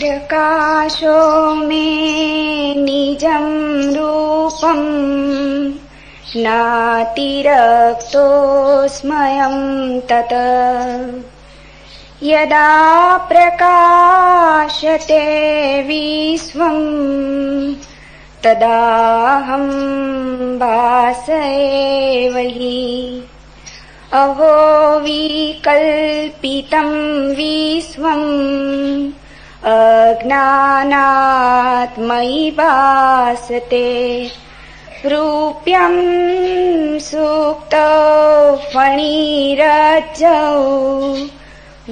प्रकाशो मे निजं रूपं नातिरक्तोऽस्म्यहं तत् यदा प्रकाशते विश्वं तदाहं भासयेव हि अहो विकल्पितं विश्वम् अज्ञानात् मयि भासते रूप्यं सुप्तौ फणिरज्जौ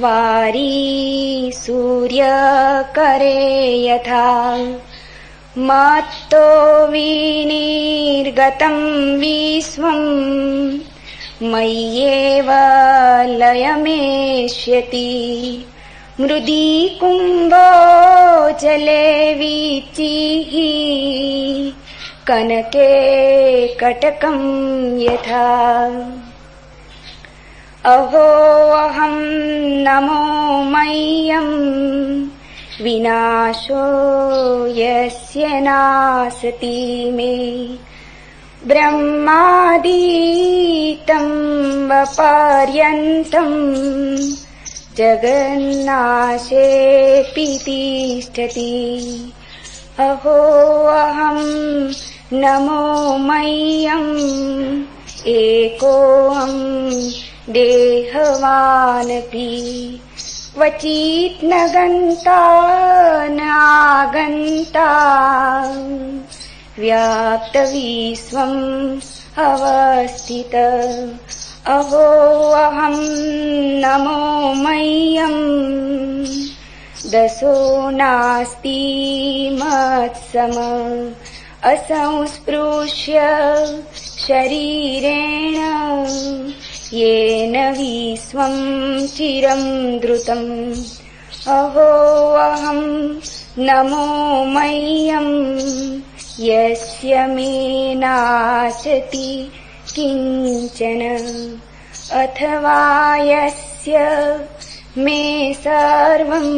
वारी सूर्यकरे यथा मत्तो विनिर्गतं विश्वम् मय्येव लयमेष्यति मृदी कुम्भो जले वीचिः कनके कटकं यथा अहो अहं नमो मह्यं विनाशो यस्य नासति मे ब्रह्मादीतं वपर्यन्तं जगन्नाशेऽपि तिष्ठति अहो अहं नमो मह्यं एकोऽहं देहवानपि क्वचित् न गन्ता न आगन्ता व्याप्तविश्वम् अवस्थित अहो अहं नमो मह्यं दशो नास्ति मत्सम असंस्पृश्य शरीरेण येन विश्वं चिरं धृतम् अहो अहं नमो मह्यं यस्य मे नाशति किञ्चन अथवा यस्य मे सर्वं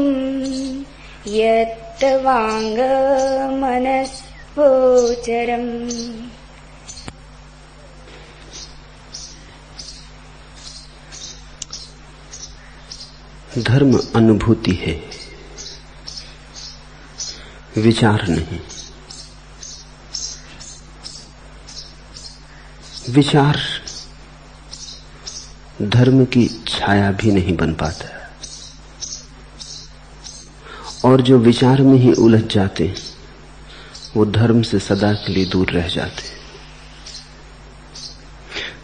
यत्तवाङ्गमनस्गोचरम्। धर्म अनुभूति है, विचार नहीं। विचार धर्म की छाया भी नहीं बन पाता, और जो विचार में ही उलझ जाते वो धर्म से सदा के लिए दूर रह जाते।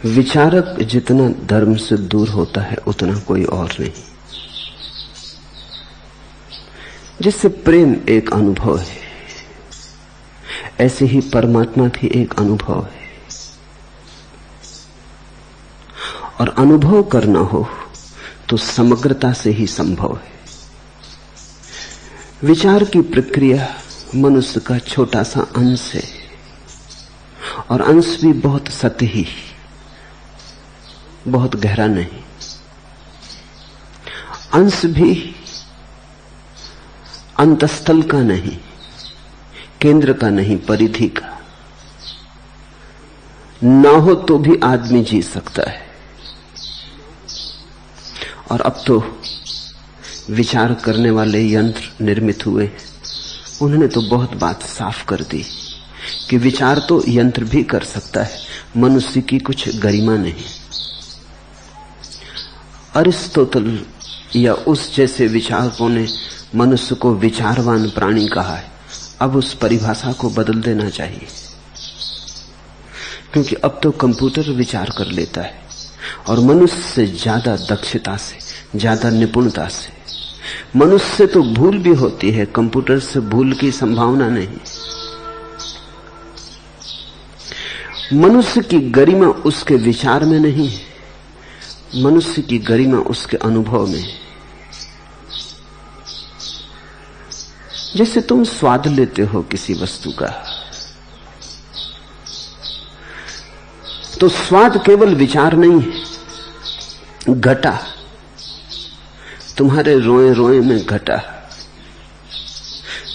विचारक जितना धर्म से दूर होता है उतना कोई और नहीं। जिससे प्रेम एक अनुभव है, ऐसे ही परमात्मा भी एक अनुभव है। और अनुभव करना हो तो समग्रता से ही संभव है। विचार की प्रक्रिया मनुष्य का छोटा सा अंश है, और अंश भी बहुत सतही, बहुत गहरा नहीं। अंश भी अंतस्थल का नहीं, केंद्र का नहीं, परिधि का। ना हो तो भी आदमी जी सकता है। और अब तो विचार करने वाले यंत्र निर्मित हुए, उन्होंने तो बहुत बात साफ कर दी कि विचार तो यंत्र भी कर सकता है, मनुष्य की कुछ गरिमा नहीं। अरिस्टोटल या उस जैसे विचारकों ने मनुष्य को विचारवान प्राणी कहा है। अब उस परिभाषा को बदल देना चाहिए, क्योंकि अब तो कंप्यूटर विचार कर लेता है, और मनुष्य से ज्यादा दक्षता से, ज्यादा निपुणता से। मनुष्य से तो भूल भी होती है, कंप्यूटर से भूल की संभावना नहीं। मनुष्य की गरिमा उसके विचार में नहीं है, मनुष्य की गरिमा उसके अनुभव में है। जैसे तुम स्वाद लेते हो किसी वस्तु का, तो स्वाद केवल विचार नहीं है, घटा, तुम्हारे रोए रोए में घटा।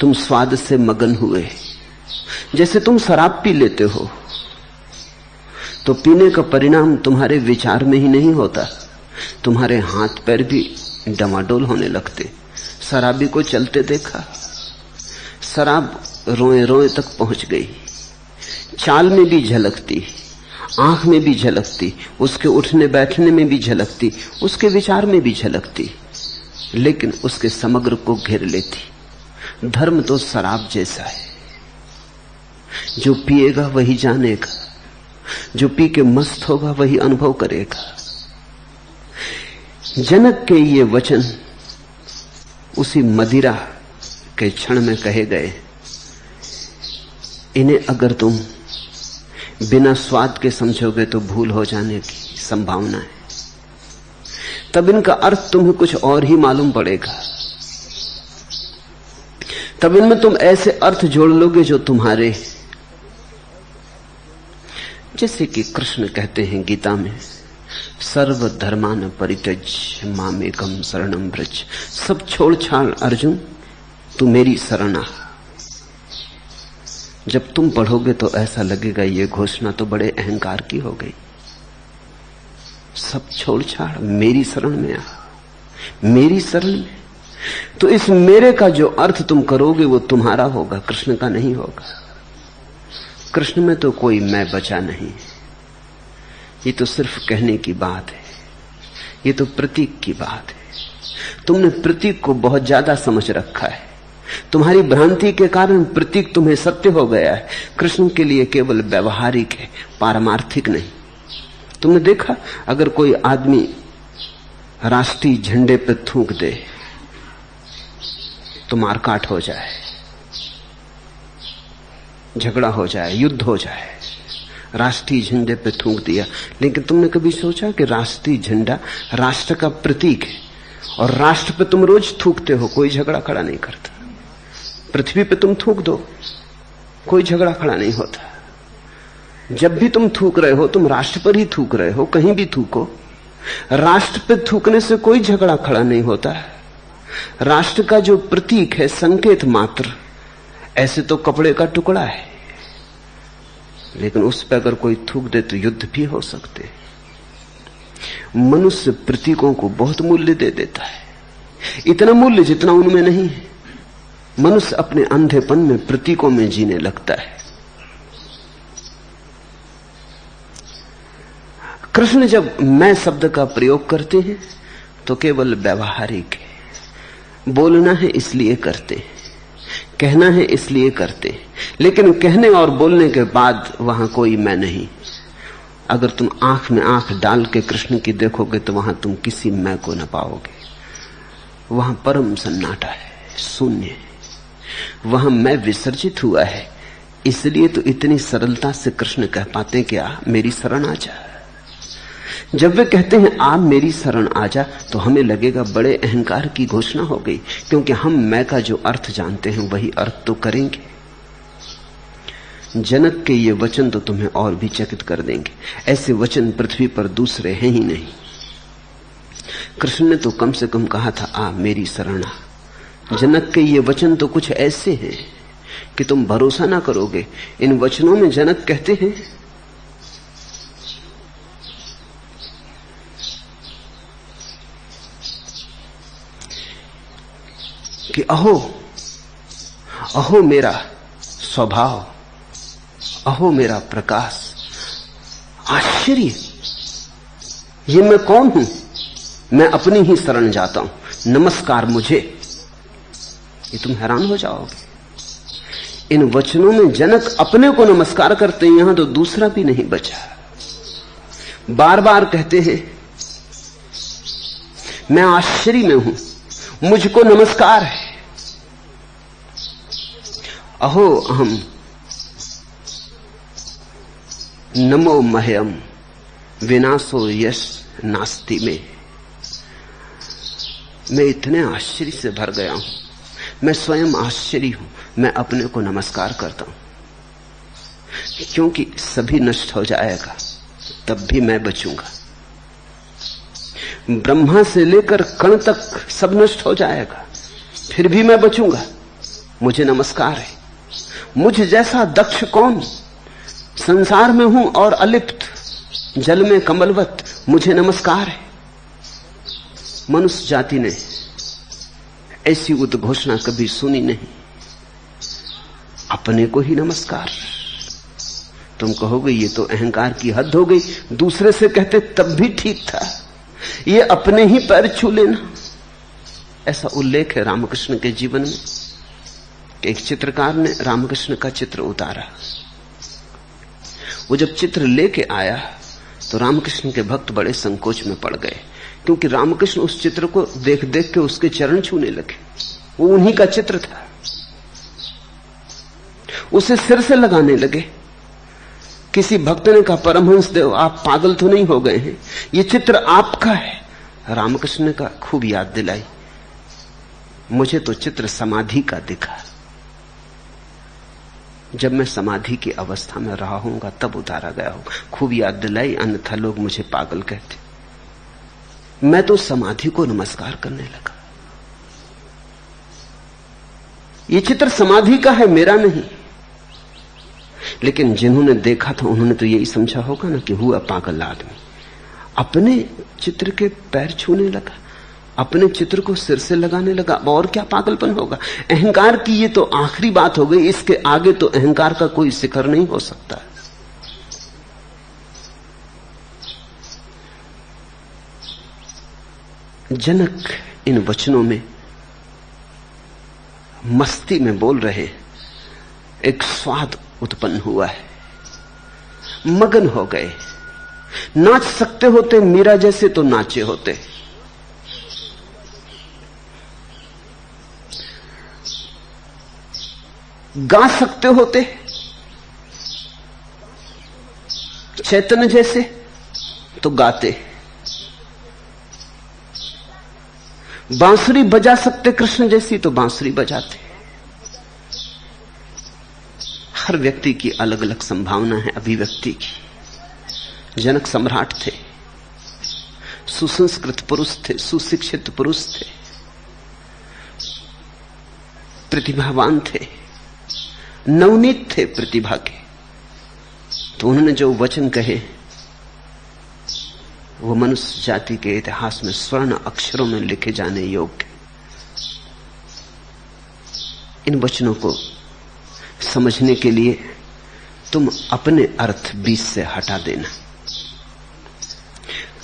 तुम स्वाद से मगन हुए। जैसे तुम शराब पी लेते हो तो पीने का परिणाम तुम्हारे विचार में ही नहीं होता, तुम्हारे हाथ पैर भी डमाडोल होने लगते। शराबी को चलते देखा, शराब रोए रोए तक पहुंच गई, चाल में भी झलकती, आंख में भी झलकती, उसके उठने बैठने में भी झलकती, उसके विचार में भी झलकती, लेकिन उसके समग्र को घेर लेती। धर्म तो शराब जैसा है, जो पिएगा वही जानेगा, जो पी के मस्त होगा वही अनुभव करेगा। जनक के ये वचन उसी मदिरा के क्षण में कहे गए। इन्हें अगर तुम बिना स्वाद के समझोगे तो भूल हो जाने की संभावना है। तब इनका अर्थ तुम्हें कुछ और ही मालूम पड़ेगा। तब इनमें तुम ऐसे अर्थ जोड़ लोगे जो तुम्हारे, जैसे कि कृष्ण कहते हैं गीता में, सर्व धर्मान परित्यज्य मामेकम शरणम व्रज। सब छोड़ छाड़ अर्जुन, तू मेरी शरण आ। जब तुम पढ़ोगे तो ऐसा लगेगा ये घोषणा तो बड़े अहंकार की हो गई। सब छोड़ छाड़ मेरी शरण में आ, मेरी शरण में। तो इस मेरे का जो अर्थ तुम करोगे वो तुम्हारा होगा, कृष्ण का नहीं होगा। कृष्ण में तो कोई मैं बचा नहीं। ये तो सिर्फ कहने की बात है, ये तो प्रतीक की बात है। तुमने प्रतीक को बहुत ज्यादा समझ रखा है। तुम्हारी भ्रांति के कारण प्रतीक तुम्हें सत्य हो गया है। कृष्ण के लिए केवल व्यवहारिक है, पारमार्थिक नहीं। तुमने देखा, अगर कोई आदमी राष्ट्रीय झंडे पर थूक दे तो मारकाट हो जाए, झगड़ा हो जाए, युद्ध हो जाए। राष्ट्रीय झंडे पे थूक दिया। लेकिन तुमने कभी सोचा कि राष्ट्रीय झंडा राष्ट्र का प्रतीक है और राष्ट्र पे तुम रोज थूकते हो, कोई झगड़ा खड़ा नहीं करता। पृथ्वी पे तुम थूक दो, कोई झगड़ा खड़ा नहीं होता। जब भी तुम थूक रहे हो तुम राष्ट्र पर ही थूक रहे हो, कहीं भी थूको। राष्ट्र पे थूकने से कोई झगड़ा खड़ा नहीं होता। राष्ट्र का जो प्रतीक है संकेत मात्र, ऐसे तो कपड़े का टुकड़ा है, लेकिन उस पर अगर कोई थूक दे तो युद्ध भी हो सकते। मनुष्य प्रतीकों को बहुत मूल्य दे देता है, इतना मूल्य जितना उनमें नहीं है। मनुष्य अपने अंधेपन में प्रतीकों में जीने लगता है। कृष्ण जब मैं शब्द का प्रयोग करते हैं तो केवल व्यवहारिक है। बोलना है इसलिए करते हैं, कहना है इसलिए करते हैं, लेकिन कहने और बोलने के बाद वहां कोई मैं नहीं। अगर तुम आंख में आंख डाल के कृष्ण की देखोगे तो वहां तुम किसी मैं को न पाओगे। वहां परम सन्नाटा है, शून्य है। वहां मैं विसर्जित हुआ है। इसलिए तो इतनी सरलता से कृष्ण कह पाते कि आ मेरी शरण आ जा। जब वे कहते हैं आप मेरी शरण आ जा तो हमें लगेगा बड़े अहंकार की घोषणा हो गई, क्योंकि हम मैं का जो अर्थ जानते हैं वही अर्थ तो करेंगे। जनक के ये वचन तो तुम्हें और भी चकित कर देंगे। ऐसे वचन पृथ्वी पर दूसरे हैं ही नहीं। कृष्ण ने तो कम से कम कहा था आ मेरी शरण आ। जनक के ये वचन तो कुछ ऐसे हैं कि तुम भरोसा ना करोगे। इन वचनों में जनक कहते हैं कि अहो अहो मेरा स्वभाव, अहो मेरा प्रकाश, आश्चर्य, ये मैं कौन हूं? मैं अपनी ही शरण जाता हूं, नमस्कार मुझे। ये तुम हैरान हो जाओगे। इन वचनों में जनक अपने को नमस्कार करते हैं, यहां तो दूसरा भी नहीं बचा। बार बार कहते हैं मैं आश्चर्य में हूं, मुझको नमस्कार है। अहो अहम नमो मह्यम विनाशो यश नास्ति में। मैं इतने आश्चर्य से भर गया हूं, मैं स्वयं आश्चर्य हूं। मैं अपने को नमस्कार करता हूं, क्योंकि सभी नष्ट हो जाएगा तब भी मैं बचूंगा। ब्रह्मा से लेकर कण तक सब नष्ट हो जाएगा फिर भी मैं बचूंगा। मुझे नमस्कार है। मुझ जैसा दक्ष कौन? संसार में हूं और अलिप्त, जल में कमलवत, मुझे नमस्कार है। मनुष्य जाति ने ऐसी उद्घोषणा कभी सुनी नहीं। अपने को ही नमस्कार। तुम कहोगे ये तो अहंकार की हद हो गई, दूसरे से कहते तब भी ठीक था, ये अपने ही पैर छू लेना। ऐसा उल्लेख है रामकृष्ण के जीवन में कि एक चित्रकार ने रामकृष्ण का चित्र उतारा। वो जब चित्र लेके आया तो रामकृष्ण के भक्त बड़े संकोच में पड़ गए, क्योंकि रामकृष्ण उस चित्र को देख देख के उसके चरण छूने लगे। वो उन्हीं का चित्र था। उसे सिर से लगाने लगे। किसी भक्त ने कहा, परमहंस देव आप पागल तो नहीं हो गए हैं, ये चित्र आपका है। रामकृष्ण ने कहा, खूब याद दिलाई, मुझे तो चित्र समाधि का दिखा। जब मैं समाधि की अवस्था में रहा हूंगा तब उतारा गया होगा। खूब याद दिलाई, अन्यथा लोग मुझे पागल कहते। मैं तो समाधि को नमस्कार करने लगा। ये चित्र समाधि का है, मेरा नहीं। लेकिन जिन्होंने देखा था उन्होंने तो यही समझा होगा ना कि हुआ पागल आदमी। अपने चित्र के पैर छूने लगा, अपने चित्र को सिर से लगाने लगा। और क्या पागलपन होगा? अहंकार की ये तो आखिरी बात हो गई। इसके आगे तो अहंकार का कोई शिखर नहीं हो सकता। जनक इन वचनों में मस्ती में बोल रहे, एक स्वाद उत्पन्न हुआ है। मगन हो गए। नाच सकते होते मीरा जैसे तो नाचे होते। गा सकते होते चैतन्य जैसे तो गाते। बांसुरी बजा सकते कृष्ण जैसी तो बांसुरी बजाते। हर व्यक्ति की अलग अलग संभावना है अभिव्यक्ति की। जनक सम्राट थे, सुसंस्कृत पुरुष थे, सुशिक्षित पुरुष थे, प्रतिभावान थे, नवनीत थे प्रतिभा के। तो उन्होंने जो वचन कहे वो मनुष्य जाति के इतिहास में स्वर्ण अक्षरों में लिखे जाने योग्य। इन वचनों को समझने के लिए तुम अपने अर्थ बीच से हटा देना।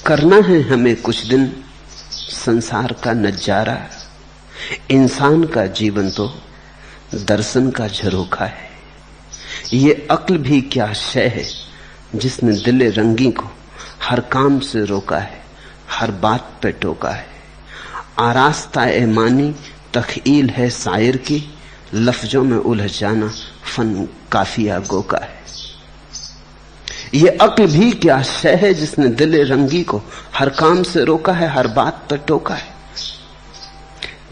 करना है हमें कुछ दिन संसार का नजारा। इंसान का जीवन तो दर्शन का झरोखा है। ये अक्ल भी क्या शय है जिसने दिले रंगी को हर काम से रोका है, हर बात पे टोका है। आरास्ता ए मानी तखील है शायर की, लफ्जों में उलझ जाना फन काफिया गो का है। ये अक्ल भी क्या शय है जिसने दिले रंगी को हर काम से रोका है, हर बात पर टोका है।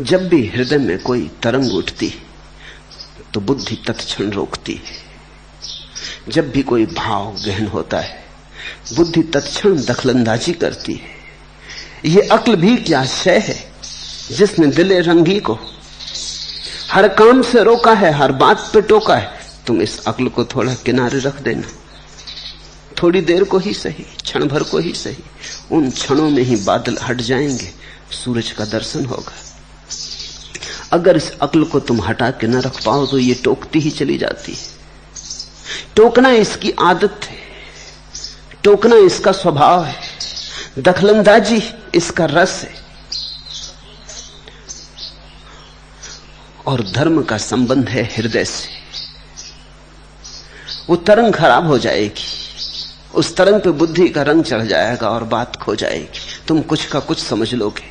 जब भी हृदय में कोई तरंग उठती तो बुद्धि तत्क्षण रोकती है। जब भी कोई भाव गहन होता है बुद्धि तत्क्षण दखलंदाजी करती है। ये अक्ल भी क्या शय है जिसने दिले रंगी को हर काम से रोका है, हर बात पे टोका है। तुम इस अक्ल को थोड़ा किनारे रख देना, थोड़ी देर को ही सही, क्षण भर को ही सही। उन क्षणों में ही बादल हट जाएंगे, सूरज का दर्शन होगा। अगर इस अक्ल को तुम हटा के न रख पाओ तो ये टोकती ही चली जाती है। टोकना इसकी आदत है, टोकना इसका स्वभाव है, दखलंदाजी इसका रस है। और धर्म का संबंध है हृदय से। वो तरंग खराब हो जाएगी, उस तरंग पे बुद्धि का रंग चढ़ जाएगा और बात खो जाएगी। तुम कुछ का कुछ समझ लोगे।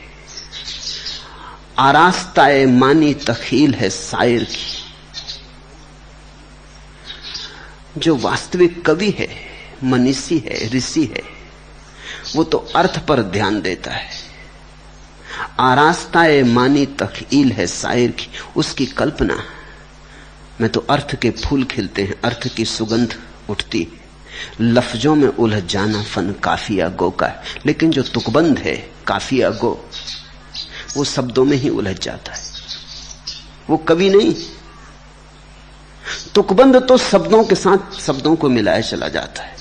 आरास्ताए मानी तखील है शायर की। जो वास्तविक कवि है, मनीषी है, ऋषि है, वो तो अर्थ पर ध्यान देता है। आरास्ताए मानी तखील है शायर की। उसकी कल्पना में तो अर्थ के फूल खिलते हैं, अर्थ की सुगंध उठती है। लफ्जों में उलझ जाना फन काफिया गो का है। लेकिन जो तुकबंद है काफिया गो, वो शब्दों में ही उलझ जाता है। वो कवि नहीं, तुकबंद तो शब्दों के साथ शब्दों को मिलाया चला जाता है।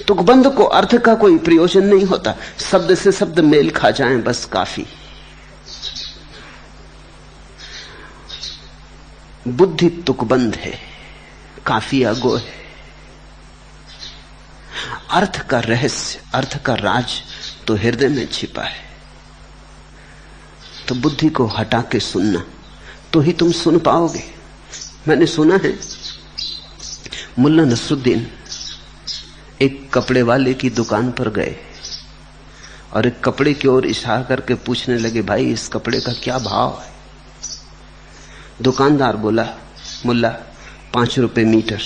तुकबंद को अर्थ का कोई प्रयोजन नहीं होता, शब्द से शब्द मेल खा जाएं बस काफी। बुद्धि तुकबंद है, काफिया गो है। अर्थ का रहस्य, अर्थ का राज तो हृदय में छिपा है। तो बुद्धि को हटा के सुनना, तो ही तुम सुन पाओगे। मैंने सुना है मुल्ला नसरुद्दीन एक कपड़े वाले की दुकान पर गए और एक कपड़े की ओर इशारा करके पूछने लगे, भाई इस कपड़े का क्या भाव है? दुकानदार बोला, मुल्ला 5 रुपए मीटर।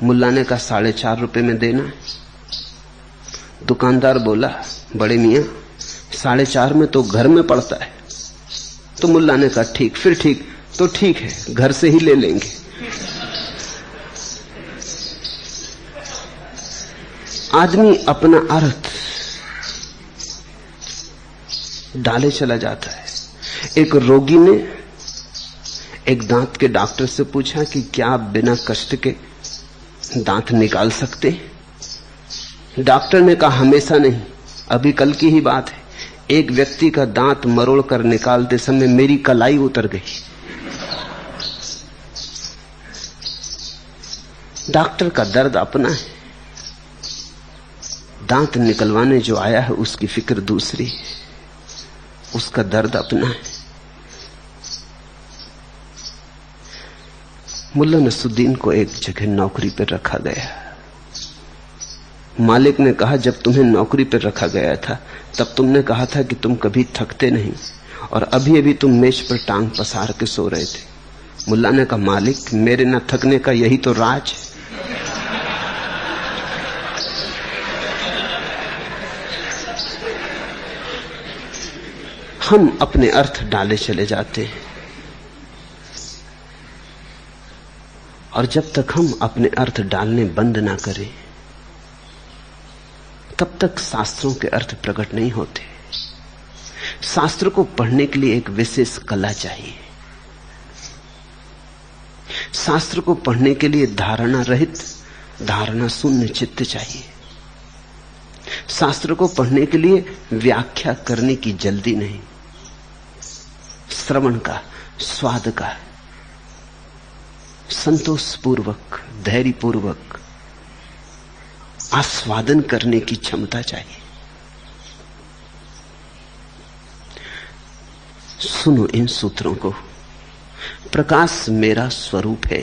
मुल्ला ने कहा 4.5 रुपए में देना। दुकानदार बोला, बड़े मियां 4.5 में तो घर में पड़ता है। तो मुल्ला ने कहा ठीक, फिर ठीक तो ठीक है, घर से ही ले लेंगे। आदमी अपना अर्थ डाले चला जाता है। एक रोगी ने एक दांत के डॉक्टर से पूछा कि क्या आप बिना कष्ट के दांत निकाल सकते? डॉक्टर ने कहा हमेशा नहीं, अभी कल की ही बात है। एक व्यक्ति का दांत मरोड़ कर निकालते समय मेरी कलाई उतर गई। डॉक्टर का दर्द अपना है, दांत निकलवाने जो आया है उसकी फिक्र दूसरी, उसका दर्द अपना है। मुल्ला नसरुद्दीन को एक जगह नौकरी पर रखा गया। मालिक ने कहा, जब तुम्हें नौकरी पर रखा गया था तब तुमने कहा था कि तुम कभी थकते नहीं, और अभी अभी तुम मेज पर टांग पसार के सो रहे थे। मुल्ला ने कहा, मालिक मेरे न थकने का यही तो राज है। हम अपने अर्थ डाले चले जाते हैं, और जब तक हम अपने अर्थ डालने बंद ना करें तब तक शास्त्रों के अर्थ प्रकट नहीं होते। शास्त्र को पढ़ने के लिए एक विशेष कला चाहिए। शास्त्र को पढ़ने के लिए धारणा रहित, धारणा शून्य चित्त चाहिए। शास्त्र को पढ़ने के लिए व्याख्या करने की जल्दी नहीं, श्रवण का, स्वाद का, संतोषपूर्वक, धैर्यपूर्वक आस्वादन करने की क्षमता चाहिए। सुनो इन सूत्रों को। प्रकाश मेरा स्वरूप है,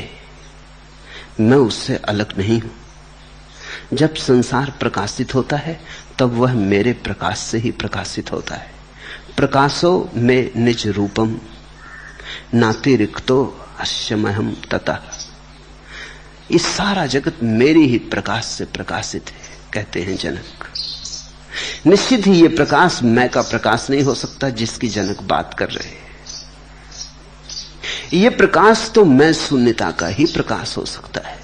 मैं उससे अलग नहीं हूं। जब संसार प्रकाशित होता है तब वह मेरे प्रकाश से ही प्रकाशित होता है। प्रकाशो में निज रूपम नातिरिक्तो अश्यमहम तथा। इस सारा जगत मेरे ही प्रकाश से प्रकाशित है, कहते हैं जनक। निश्चित ही यह प्रकाश मैं का प्रकाश नहीं हो सकता जिसकी जनक बात कर रहे हैं। यह प्रकाश तो मैं शून्यता का ही प्रकाश हो सकता है।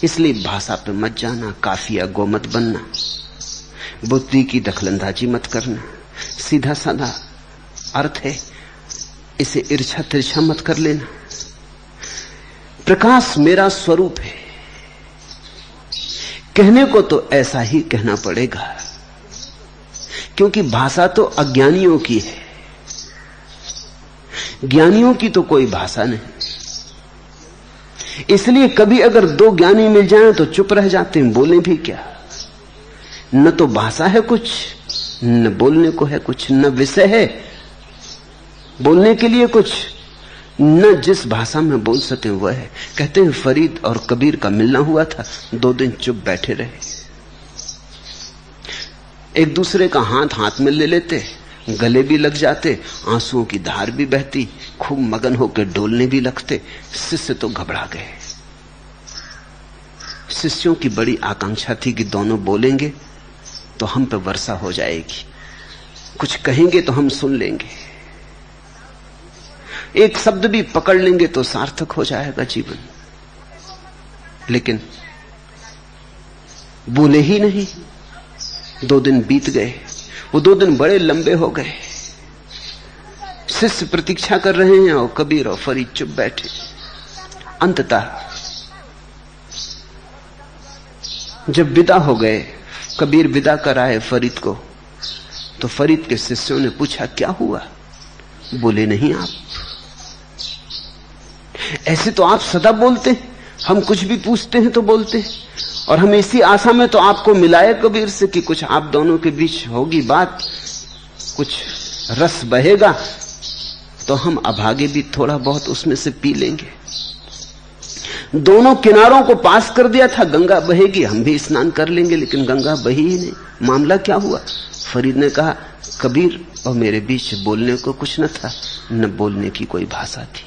इसलिए भाषा पे मत जाना, काफिया गो मत बनना, बुद्धि की दखलंदाजी मत करना। सीधा साधा अर्थ है, इसे ईर्ष्या तिरछा मत कर लेना। प्रकाश मेरा स्वरूप है, कहने को तो ऐसा ही कहना पड़ेगा, क्योंकि भाषा तो अज्ञानियों की है, ज्ञानियों की तो कोई भाषा नहीं। इसलिए कभी अगर 2 ज्ञानी मिल जाएं तो चुप रह जाते हैं, बोले भी क्या। न तो भाषा है कुछ, न बोलने को है कुछ, न विषय है बोलने के लिए कुछ, न जिस भाषा में बोल सके वह है। कहते हैं फरीद और कबीर का मिलना हुआ था, 2 दिन चुप बैठे रहे। एक दूसरे का हाथ हाथ में ले लेते, गले भी लग जाते, आंसुओं की धार भी बहती, खूब मगन होकर डोलने भी लगते। शिष्य तो घबरा गए। शिष्यों की बड़ी आकांक्षा थी कि दोनों बोलेंगे तो हम पे वर्षा हो जाएगी, कुछ कहेंगे तो हम सुन लेंगे, एक शब्द भी पकड़ लेंगे तो सार्थक हो जाएगा जीवन। लेकिन बोले ही नहीं। 2 दिन बीत गए, वो 2 दिन बड़े लंबे हो गए। शिष्य प्रतीक्षा कर रहे हैं और कबीर और फरीद चुप बैठे। अंततः जब विदा हो गए, कबीर विदा कराए फरीद को, तो फरीद के शिष्यों ने पूछा क्या हुआ? बोले नहीं आप। ऐसे तो आप सदा बोलते हैं, हम कुछ भी पूछते हैं तो बोलते हैं, और हम इसी आशा में तो आपको मिलाए कबीर से कि कुछ आप दोनों के बीच होगी बात, कुछ रस बहेगा, तो हम अभागे भी थोड़ा बहुत उसमें से पी लेंगे। दोनों किनारों को पास कर दिया था, गंगा बहेगी, हम भी स्नान कर लेंगे, लेकिन गंगा बही ही नहीं। मामला क्या हुआ? फरीद ने कहा, कबीर और मेरे बीच बोलने को कुछ न था, न बोलने की कोई भाषा थी,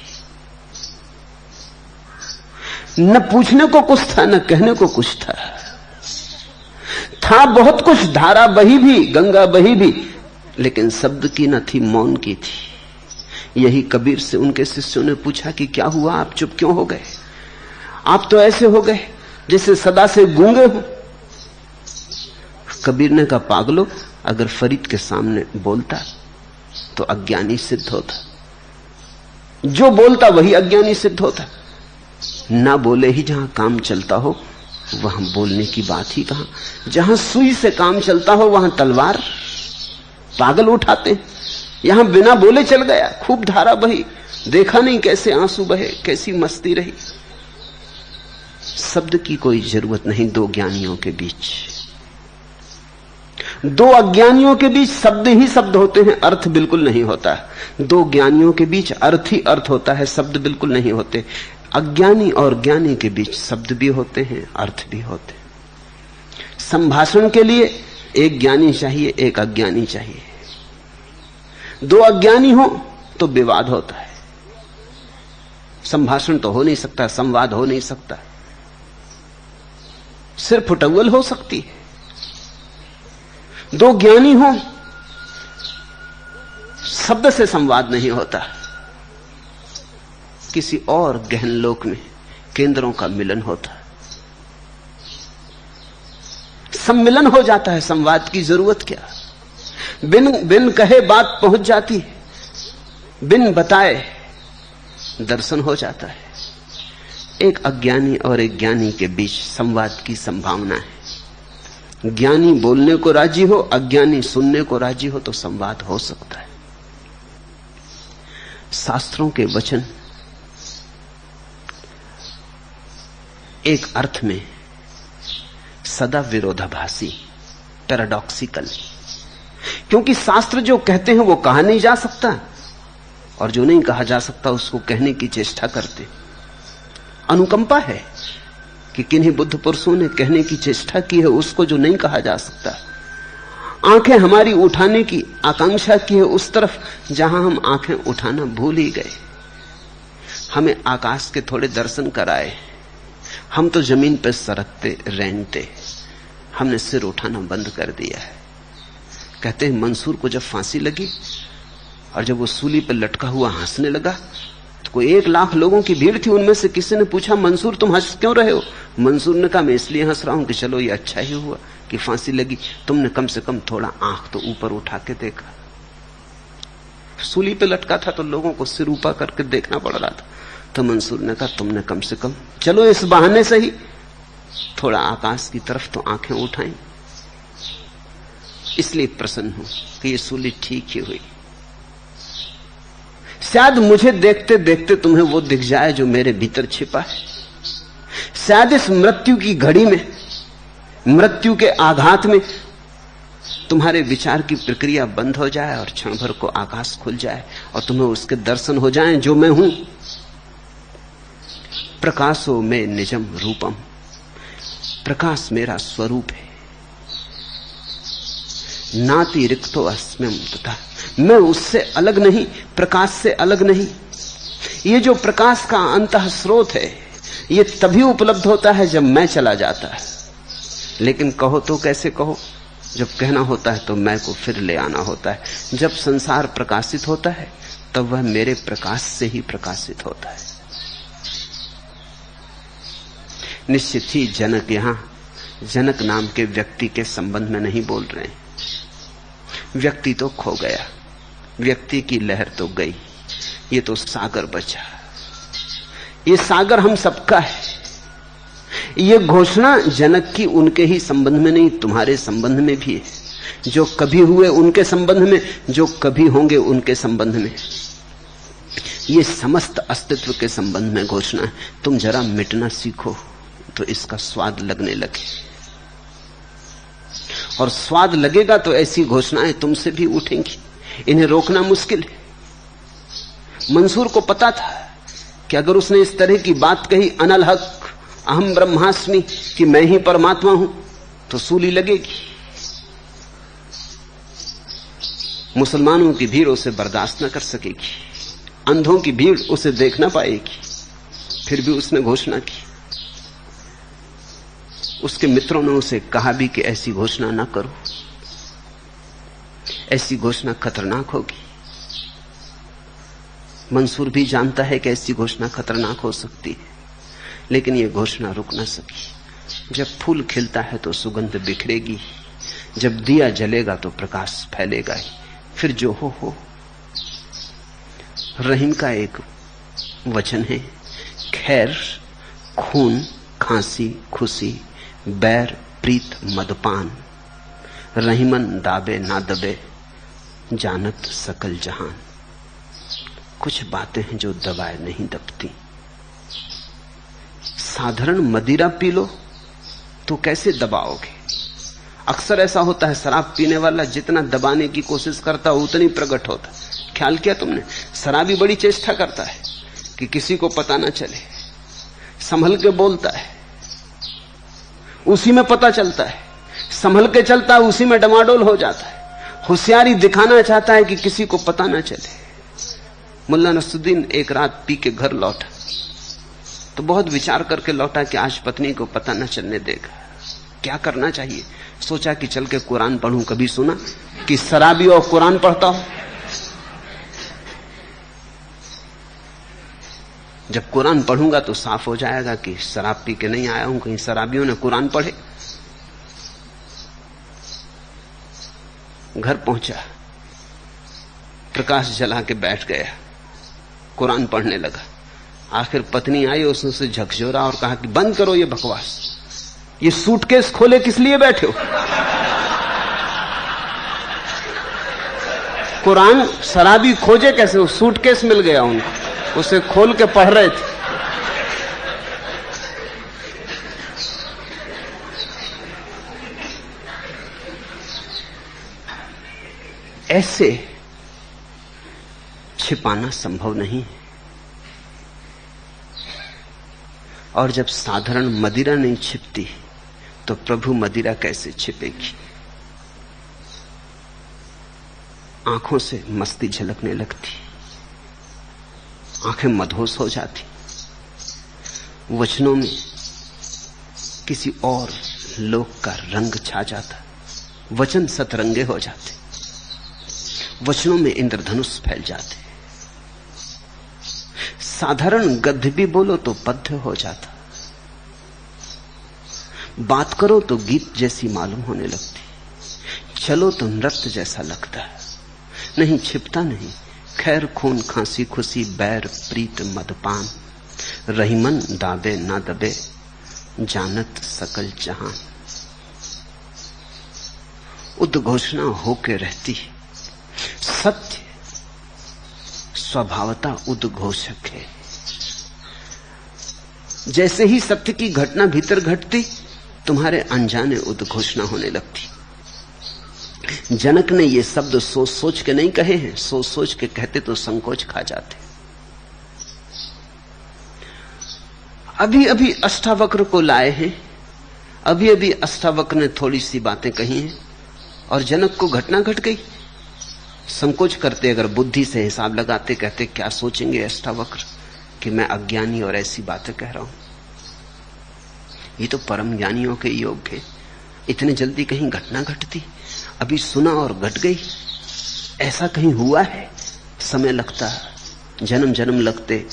न पूछने को कुछ था, न कहने को कुछ था बहुत कुछ, धारा बही भी, गंगा बही भी, लेकिन शब्द की न थी, मौन की थी। यही कबीर से उनके शिष्यों ने पूछा कि क्या हुआ, आप चुप क्यों हो गए? आप तो ऐसे हो गए जैसे सदा से गूंगे हो। कबीर ने कहा, पागलो, अगर फरीद के सामने बोलता तो अज्ञानी सिद्ध होता, जो बोलता वही अज्ञानी सिद्ध होता। ना बोले ही जहां काम चलता हो वहां बोलने की बात ही कहां। जहां सुई से काम चलता हो वहां तलवार पागल उठाते हैं। यहां बिना बोले चल गया, खूब धारा बही, देखा नहीं कैसे आंसू बहे, कैसी मस्ती रही। शब्द की कोई जरूरत नहीं दो ज्ञानियों के बीच। दो अज्ञानियों के बीच शब्द ही शब्द होते हैं, अर्थ बिल्कुल नहीं होता। दो ज्ञानियों के बीच अर्थ ही अर्थ होता है, शब्द बिल्कुल नहीं होते। अज्ञानी और ज्ञानी के बीच शब्द भी होते हैं, अर्थ भी होते हैं। संभाषण के लिए एक ज्ञानी चाहिए, एक अज्ञानी चाहिए। दो अज्ञानी हो तो विवाद होता है, संभाषण तो हो नहीं सकता, संवाद हो नहीं सकता, सिर्फ फुटअव्वल हो सकती है। दो ज्ञानी हो, शब्द से संवाद नहीं होता, किसी और गहन लोक में केंद्रों का मिलन होता है, सम्मिलन हो जाता है। संवाद की जरूरत क्या? बिन कहे बात पहुंच जाती है, बिन बताए दर्शन हो जाता है। एक अज्ञानी और एक ज्ञानी के बीच संवाद की संभावना है। ज्ञानी बोलने को राजी हो, अज्ञानी सुनने को राजी हो, तो संवाद हो सकता है। शास्त्रों के वचन एक अर्थ में सदा विरोधाभासी, पैराडॉक्सिकल, क्योंकि शास्त्र जो कहते हैं वो कहा नहीं जा सकता, और जो नहीं कहा जा सकता उसको कहने की चेष्टा करते। अनुकंपा है कि किन्हीं बुद्ध पुरुषों ने कहने की चेष्टा की है उसको जो नहीं कहा जा सकता। आंखें हमारी उठाने की आकांक्षा की है उस तरफ जहां हम आंखें उठाना भूल ही गए। हमें आकाश के थोड़े दर्शन कराए, हम तो जमीन पर सरकते रेंगते, हमने सिर उठाना बंद कर दिया है। कहते हैं मंसूर को जब फांसी लगी और जब वो सूली पर लटका हुआ हंसने लगा तो कोई 1 लाख लोगों की भीड़ थी, उनमें से किसी ने पूछा, मंसूर तुम हंस क्यों रहे हो? मंसूर ने कहा, मैं इसलिए हंस रहा हूं कि चलो ये अच्छा ही हुआ कि फांसी लगी, तुमने कम से कम थोड़ा आंख तो ऊपर उठा के देखा। सूली पे लटका था तो लोगों को सिर ऊपर करके देखना पड़ रहा था। तो मंसूर ने कहा, तुमने कम से कम चलो इस बहाने से ही थोड़ा आकाश की तरफ तो आंखें उठाएं। इसलिए प्रसन्न हूं कि ये सूली ठीक ही हुई। शायद मुझे देखते देखते तुम्हें वो दिख जाए जो मेरे भीतर छिपा है। शायद इस मृत्यु की घड़ी में, मृत्यु के आघात में तुम्हारे विचार की प्रक्रिया बंद हो जाए और क्षण भर को आकाश खुल जाए और तुम्हें उसके दर्शन हो जाएं जो मैं हूं। प्रकाशो में निजम रूपम, प्रकाश मेरा स्वरूप है। नाति रिक्तो अस्म्यम तथा, मैं उससे अलग नहीं, प्रकाश से अलग नहीं। ये जो प्रकाश का अंतः स्रोत है ये तभी उपलब्ध होता है जब मैं चला जाता है। लेकिन कहो तो कैसे कहो, जब कहना होता है तो मैं को फिर ले आना होता है। जब संसार प्रकाशित होता है तब वह मेरे प्रकाश से ही प्रकाशित होता है। निश्चित ही जनक यहां जनक नाम के व्यक्ति के संबंध में नहीं बोल रहे हैं। व्यक्ति तो खो गया, व्यक्ति की लहर तो गई, ये तो सागर बचा। ये सागर हम सबका है। ये घोषणा जनक की उनके ही संबंध में नहीं, तुम्हारे संबंध में भी है। जो कभी हुए उनके संबंध में, जो कभी होंगे उनके संबंध में। ये समस्त अस्तित्व के संबंध में घोषणा है। तुम जरा मिटना सीखो तो इसका स्वाद लगने लगे, और स्वाद लगेगा तो ऐसी घोषणाएं तुमसे भी उठेंगी। इन्हें रोकना मुश्किल है। मंसूर को पता था कि अगर उसने इस तरह की बात कही, अनल हक अहम ब्रह्मास्मि, कि मैं ही परमात्मा हूं, तो सूली लगेगी। मुसलमानों की भीड़ उसे बर्दाश्त न कर सकेगी, अंधों की भीड़ उसे देख ना पाएगी। फिर भी उसने घोषणा की। उसके मित्रों ने उसे कहा भी कि ऐसी घोषणा ना करो, ऐसी घोषणा खतरनाक होगी। मंसूर भी जानता है कि ऐसी घोषणा खतरनाक हो सकती है, लेकिन यह घोषणा रुक ना सकी। जब फूल खिलता है तो सुगंध बिखरेगी, जब दिया जलेगा तो प्रकाश फैलेगा ही। फिर जो हो। रहीम का एक वचन है, खैर खून खांसी खुशी बैर प्रीत मदपान, रहीमन दाबे ना दबे जानत सकल जहान। कुछ बातें हैं जो दबाए नहीं दबती। साधारण मदिरा पी लो तो कैसे दबाओगे? अक्सर ऐसा होता है, शराब पीने वाला जितना दबाने की कोशिश करता है उतनी प्रकट होता है। ख्याल किया तुमने? शराबी बड़ी चेष्टा करता है कि किसी को पता ना चले, संभल के बोलता है, उसी में पता चलता है, संभल के चलता है, उसी में डमाडोल हो जाता है। होशियारी दिखाना चाहता है कि किसी को पता ना चले। मुल्ला नसरुद्दीन एक रात पी के घर लौटा तो बहुत विचार करके लौटा कि आज पत्नी को पता न चलने देगा, क्या करना चाहिए। सोचा कि चल के कुरान पढ़ूं। कभी सुना कि शराबी और कुरान पढ़ता हो? जब कुरान पढ़ूंगा तो साफ हो जाएगा कि शराब पी के नहीं आया हूं, कहीं शराबियों ने कुरान पढ़े। घर पहुंचा, प्रकाश जला के बैठ गया, कुरान पढ़ने लगा। आखिर पत्नी आई, उसने उसे झकझोरा और कहा कि बंद करो ये बकवास, ये सूटकेस खोले किस लिए बैठे हो? कुरान शराबी खोजे कैसे? वो सूटकेस मिल गया उनको, उसे खोल के पढ़ रहे थे। ऐसे छिपाना संभव नहीं है। और जब साधारण मदिरा नहीं छिपती तो प्रभु मदिरा कैसे छिपेगी? आंखों से मस्ती झलकने लगती, आंखें मदहोश हो जाती, वचनों में किसी और लोक का रंग छा जाता, वचन सतरंगे हो जाते, वचनों में इंद्रधनुष फैल जाते। साधारण गद्य भी बोलो तो पद्य हो जाता, बात करो तो गीत जैसी मालूम होने लगती, चलो तो नृत्य जैसा लगता है। नहीं, छिपता नहीं। खैर खून खांसी खुशी बैर प्रीत मदपान, रहीमन दाबे ना दबे जानत सकल जहान। उद्घोषणा होके रहती है। सत्य स्वभावतः उद्घोषक है। जैसे ही सत्य की घटना भीतर घटती, तुम्हारे अनजाने उद्घोषणा होने लगती। जनक ने ये शब्द सोच सोच के नहीं कहे हैं, सोच सोच के कहते तो संकोच खा जाते। अभी अभी अष्टावक्र को लाए हैं, अभी अभी अष्टावक्र ने थोड़ी सी बातें कही हैं और जनक को घटना घट गई। संकोच करते, अगर बुद्धि से हिसाब लगाते, कहते क्या सोचेंगे अष्टावक्र कि मैं अज्ञानी और ऐसी बातें कह रहा हूं। ये तो परम ज्ञानियों के योग है। इतने जल्दी कहीं घटना घटती? अभी सुना और घट गई, ऐसा कहीं हुआ है? समय लगता, जन्म जन्म लगते,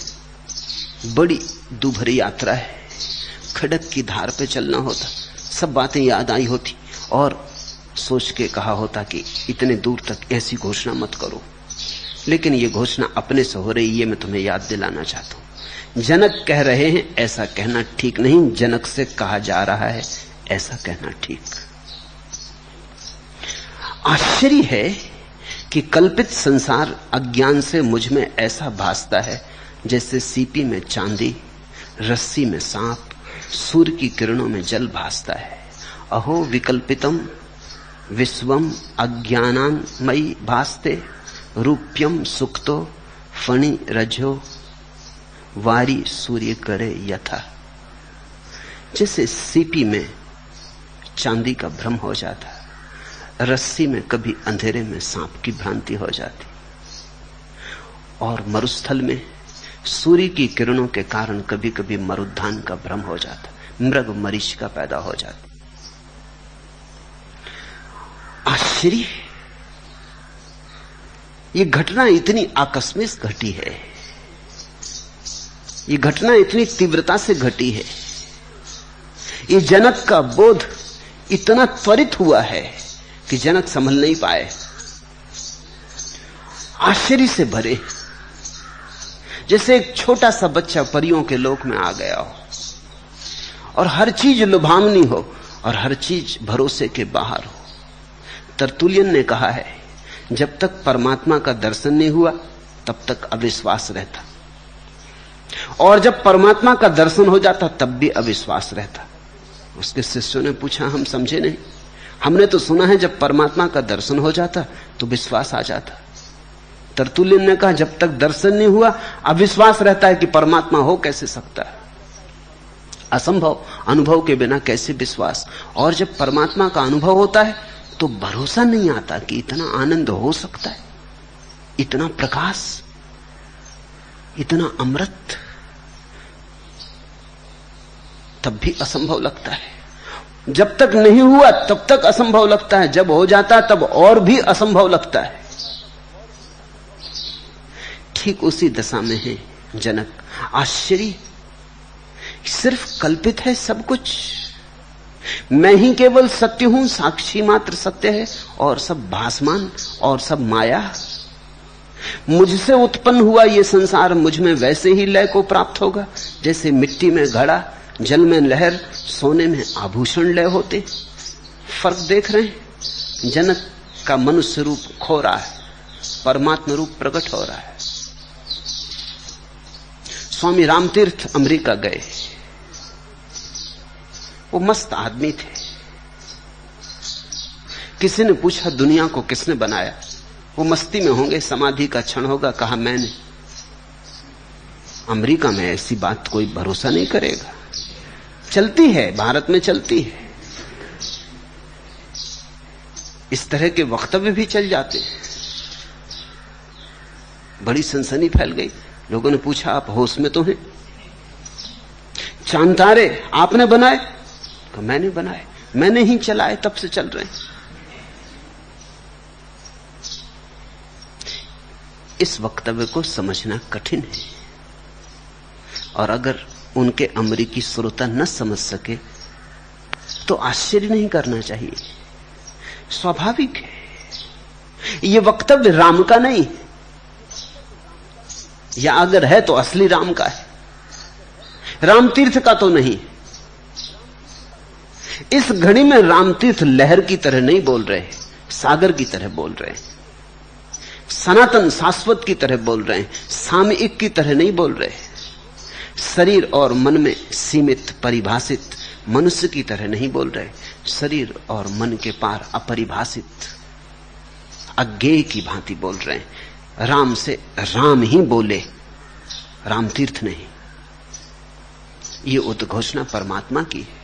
बड़ी दुभरी यात्रा है, खड़क की धार पे चलना होता। सब बातें याद आई होती और सोच के कहा होता कि इतने दूर तक ऐसी घोषणा मत करो। लेकिन ये घोषणा अपने से हो रही, ये मैं तुम्हें याद दिलाना चाहता हूं जनक कह रहे हैं ऐसा कहना ठीक नहीं, जनक से कहा जा रहा है ऐसा कहना ठीक। आश्चर्य है कि कल्पित संसार अज्ञान से मुझ में ऐसा भासता है जैसे सीपी में चांदी, रस्सी में सांप, सूर्य की किरणों में जल भासता है। अहो विकल्पितम विश्वम अज्ञानान्मयी भासते, रूप्यम सुक्तो फणि रजो वारी सूर्य करे यथा। जैसे सीपी में चांदी का भ्रम हो जाता, रस्सी में कभी अंधेरे में सांप की भ्रांति हो जाती, और मरुस्थल में सूर्य की किरणों के कारण कभी कभी मरुद्धान का भ्रम हो जाता, मृग मरीचिका पैदा हो जाती। आश्चर्य, ये घटना इतनी आकस्मिक घटी है, ये घटना इतनी तीव्रता से घटी है, ये जनक का बोध इतना त्वरित हुआ है कि जनक संभल नहीं पाए, आश्चर्य से भरे, जैसे एक छोटा सा बच्चा परियों के लोक में आ गया हो और हर चीज लुभावनी हो और हर चीज भरोसे के बाहर हो। तरतुलियन ने कहा है, जब तक परमात्मा का दर्शन नहीं हुआ तब तक अविश्वास रहता, और जब परमात्मा का दर्शन हो जाता तब भी अविश्वास रहता। उसके शिष्यों ने पूछा, हम समझे नहीं, हमने तो सुना है जब परमात्मा का दर्शन हो जाता तो विश्वास आ जाता। तरतुलियन ने कहा, जब तक दर्शन नहीं हुआ अविश्वास रहता है कि परमात्मा हो कैसे सकता है, असंभव, अनुभव के बिना कैसे विश्वास। और जब परमात्मा का अनुभव होता है तो भरोसा नहीं आता कि इतना आनंद हो सकता है, इतना प्रकाश, इतना अमृत, तब भी असंभव लगता है। जब तक नहीं हुआ तब तक असंभव लगता है, जब हो जाता तब और भी असंभव लगता है। ठीक उसी दशा में है जनक। आश्चर्य, सिर्फ कल्पित है सब कुछ, मैं ही केवल सत्य हूं, साक्षी मात्र सत्य है, और सब भासमान और सब माया। मुझसे उत्पन्न हुआ ये संसार मुझ में वैसे ही लय को प्राप्त होगा जैसे मिट्टी में घड़ा, जल में लहर, सोने में आभूषण लय होते। फर्क देख रहे हैं? जनक का मनुष्य रूप खो रहा है, परमात्मा रूप प्रकट हो रहा है। स्वामी रामतीर्थ अमेरिका गए, वो मस्त आदमी थे। किसी ने पूछा दुनिया को किसने बनाया, वो मस्ती में होंगे, समाधि का क्षण होगा, कहा मैंने। अमेरिका में ऐसी बात कोई भरोसा नहीं करेगा, चलती है, भारत में चलती है, इस तरह के वक्तव्य भी चल जाते हैं। बड़ी सनसनी फैल गई, लोगों ने पूछा आप होश में तो हैं? चांद तारे आपने बनाए? तो मैंने बनाए, मैंने ही चलाए, तब से चल रहे हैं। इस वक्तव्य को समझना कठिन है, और अगर उनके अमेरिकी श्रोता न समझ सके तो आश्चर्य नहीं करना चाहिए, स्वाभाविक है। यह वक्तव्य राम का नहीं, या अगर है तो असली राम का है, रामतीर्थ का तो नहीं। इस घड़ी में रामतीर्थ लहर की तरह नहीं बोल रहे, सागर की तरह बोल रहे, सनातन शाश्वत की तरह बोल रहे हैं, सामयिक की तरह नहीं बोल रहे, शरीर और मन में सीमित परिभाषित मनुष्य की तरह नहीं बोल रहे, शरीर और मन के पार अपरिभाषित अज्ञेय की भांति बोल रहे हैं। राम से राम ही बोले, रामतीर्थ नहीं। ये उद्घोषणा परमात्मा की है,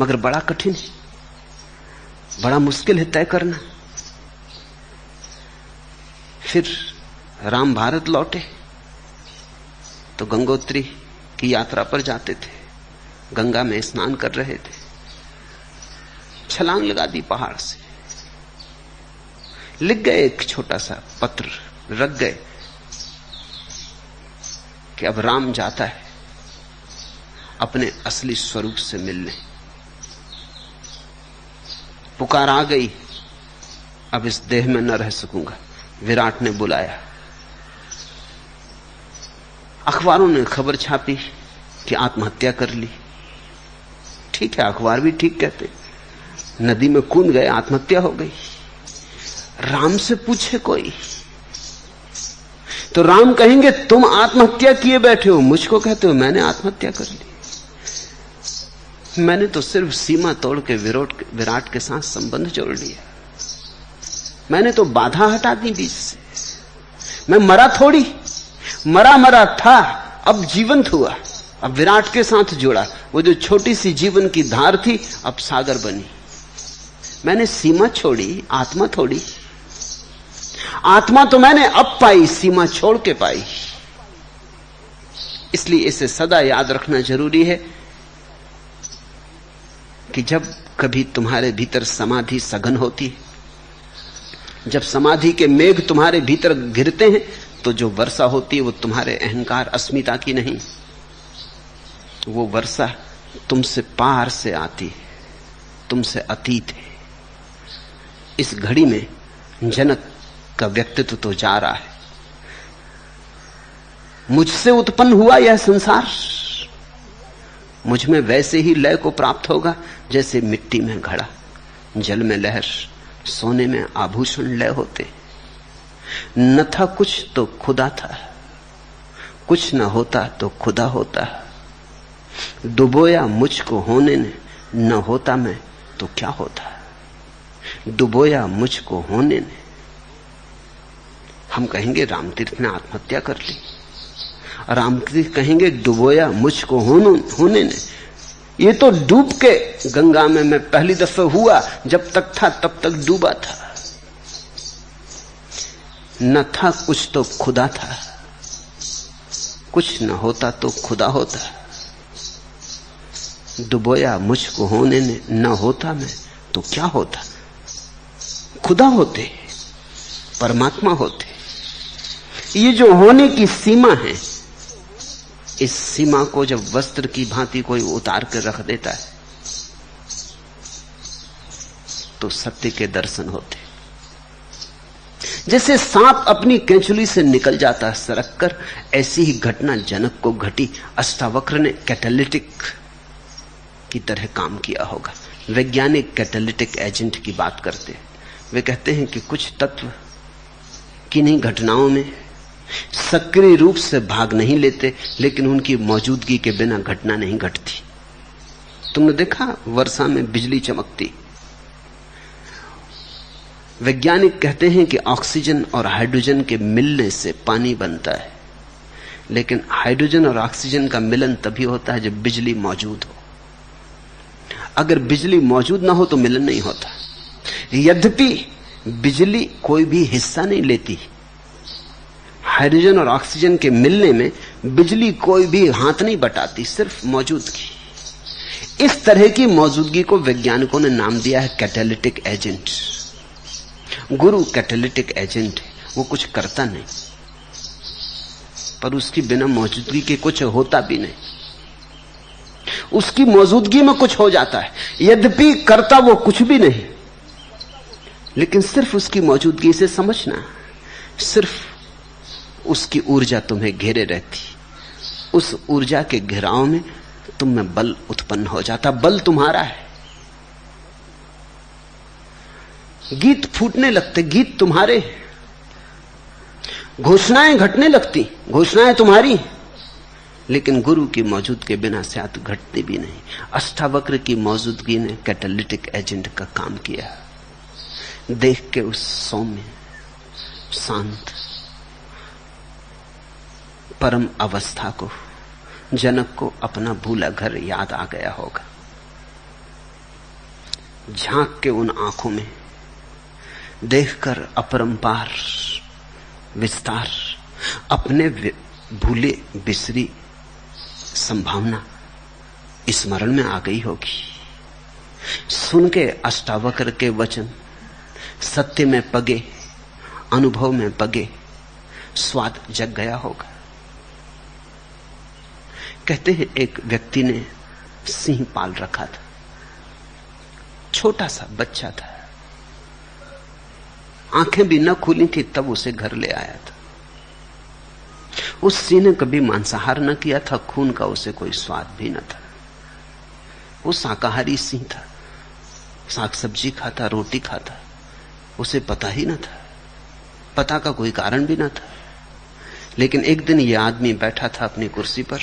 मगर बड़ा कठिन है, बड़ा मुश्किल है तय करना। फिर राम भारत लौटे तो गंगोत्री की यात्रा पर जाते थे, गंगा में स्नान कर रहे थे, छलांग लगा दी पहाड़ से, लिख गए एक छोटा सा पत्र, रख गए कि अब राम जाता है अपने असली स्वरूप से मिलने, पुकार आ गई, अब इस देह में न रह सकूंगा, विराट ने बुलाया, अखबारों ने खबर छापी कि आत्महत्या कर ली। ठीक है, अखबार भी ठीक कहते, नदी में कूद गए, आत्महत्या हो गई। राम से पूछे कोई तो राम कहेंगे तुम आत्महत्या किए बैठे हो, मुझको कहते हो मैंने आत्महत्या कर ली। मैंने तो सिर्फ सीमा तोड़ के विराट के साथ संबंध जोड़ लिया, मैंने तो बाधा हटा दी बीच से। मैं मरा थोड़ी, मरा था, अब जीवंत हुआ, अब विराट के साथ जुड़ा। वो जो छोटी सी जीवन की धार थी अब सागर बनी। मैंने सीमा छोड़ी, आत्मा थोड़ी। आत्मा तो मैंने अब पाई, सीमा छोड़ के पाई। इसलिए इसे सदा याद रखना जरूरी है कि जब कभी तुम्हारे भीतर समाधि सघन होती है, जब समाधि के मेघ तुम्हारे भीतर गिरते हैं, तो जो वर्षा होती है वो तुम्हारे अहंकार अस्मिता की नहीं, वो वर्षा तुमसे पार से आती है, तुमसे अतीत है। इस घड़ी में जनक का व्यक्तित्व तो जा रहा है। मुझसे उत्पन्न हुआ यह संसार, मुझ में वैसे ही लय को प्राप्त होगा जैसे मिट्टी में घड़ा, जल में लहर, सोने में आभूषण लय होते। न था कुछ तो खुदा था, कुछ न होता तो खुदा होता। डुबोया मुझको होने ने, न होता मैं तो क्या होता। डुबोया मुझको होने ने। हम कहेंगे रामतीर्थ ने आत्महत्या कर ली, रामतीर्थ कहेंगे डुबोया मुझको होने ने। ये तो डूब के गंगा में मैं पहली दफे हुआ, जब तक था तब तक डूबा था। न था कुछ तो खुदा था, कुछ न होता तो खुदा होता। डुबोया मुझको होने ने, न होता मैं तो क्या होता। खुदा होते, परमात्मा होते। ये जो होने की सीमा है, इस सीमा को जब वस्त्र की भांति कोई उतार कर रख देता है तो सत्य के दर्शन होते। जैसे सांप अपनी केंचुली से निकल जाता है सरक कर, ऐसी ही घटना जनक को घटी। अष्टावक्र ने कैटालिटिक की तरह काम किया होगा। वैज्ञानिक कैटालिटिक एजेंट की बात करते हैं। वे कहते हैं कि कुछ तत्व किन्हीं घटनाओं में सक्रिय रूप से भाग नहीं लेते, लेकिन उनकी मौजूदगी के बिना घटना नहीं घटती। तुमने देखा वर्षा में बिजली चमकती। वैज्ञानिक कहते हैं कि ऑक्सीजन और हाइड्रोजन के मिलने से पानी बनता है, लेकिन हाइड्रोजन और ऑक्सीजन का मिलन तभी होता है जब बिजली मौजूद हो। अगर बिजली मौजूद ना हो तो मिलन नहीं होता। यद्यपि बिजली कोई भी हिस्सा नहीं लेती, हाइड्रोजन और ऑक्सीजन के मिलने में बिजली कोई भी हाथ नहीं बटाती, सिर्फ मौजूदगी। इस तरह की मौजूदगी को वैज्ञानिकों ने नाम दिया है कैटालिटिक एजेंट। गुरु कैटालिटिक एजेंट है, वो कुछ करता नहीं, पर उसकी बिना मौजूदगी के कुछ होता भी नहीं। उसकी मौजूदगी में कुछ हो जाता है, यद्यपि करता वो कुछ भी नहीं, लेकिन सिर्फ उसकी मौजूदगी से समझना। सिर्फ उसकी ऊर्जा तुम्हें घेरे रहती, उस ऊर्जा के घेराव में तुम में बल उत्पन्न हो जाता। बल तुम्हारा है। गीत फूटने लगते, गीत तुम्हारे। घोषणाएं घटने लगती, घोषणाएं तुम्हारी, लेकिन गुरु की मौजूद के बिना शायद घटती भी नहीं। अष्टावक्र की मौजूदगी ने कैटालिटिक एजेंट का काम किया। देख के उस सौम्य, शांत, परम अवस्था को जनक को अपना भूला घर याद आ गया होगा। झांक के उन आंखों में देखकर अपरंपार विस्तार, अपने भूले बिसरी संभावना स्मरण में आ गई होगी। सुन के अष्टावक्र के वचन सत्य में पगे, अनुभव में पगे, स्वाद जग गया होगा। कहते हैं एक व्यक्ति ने सिंह पाल रखा था, छोटा सा बच्चा था, आंखें भी न खुली थी, तब उसे घर ले आया था। उस सिंह ने कभी मांसाहार न किया था, खून का उसे कोई स्वाद भी न था। वो शाकाहारी सिंह था, साग सब्जी खाता, रोटी खाता, उसे पता ही न था, पता का कोई कारण भी न था। लेकिन एक दिन यह आदमी बैठा था अपनी कुर्सी पर,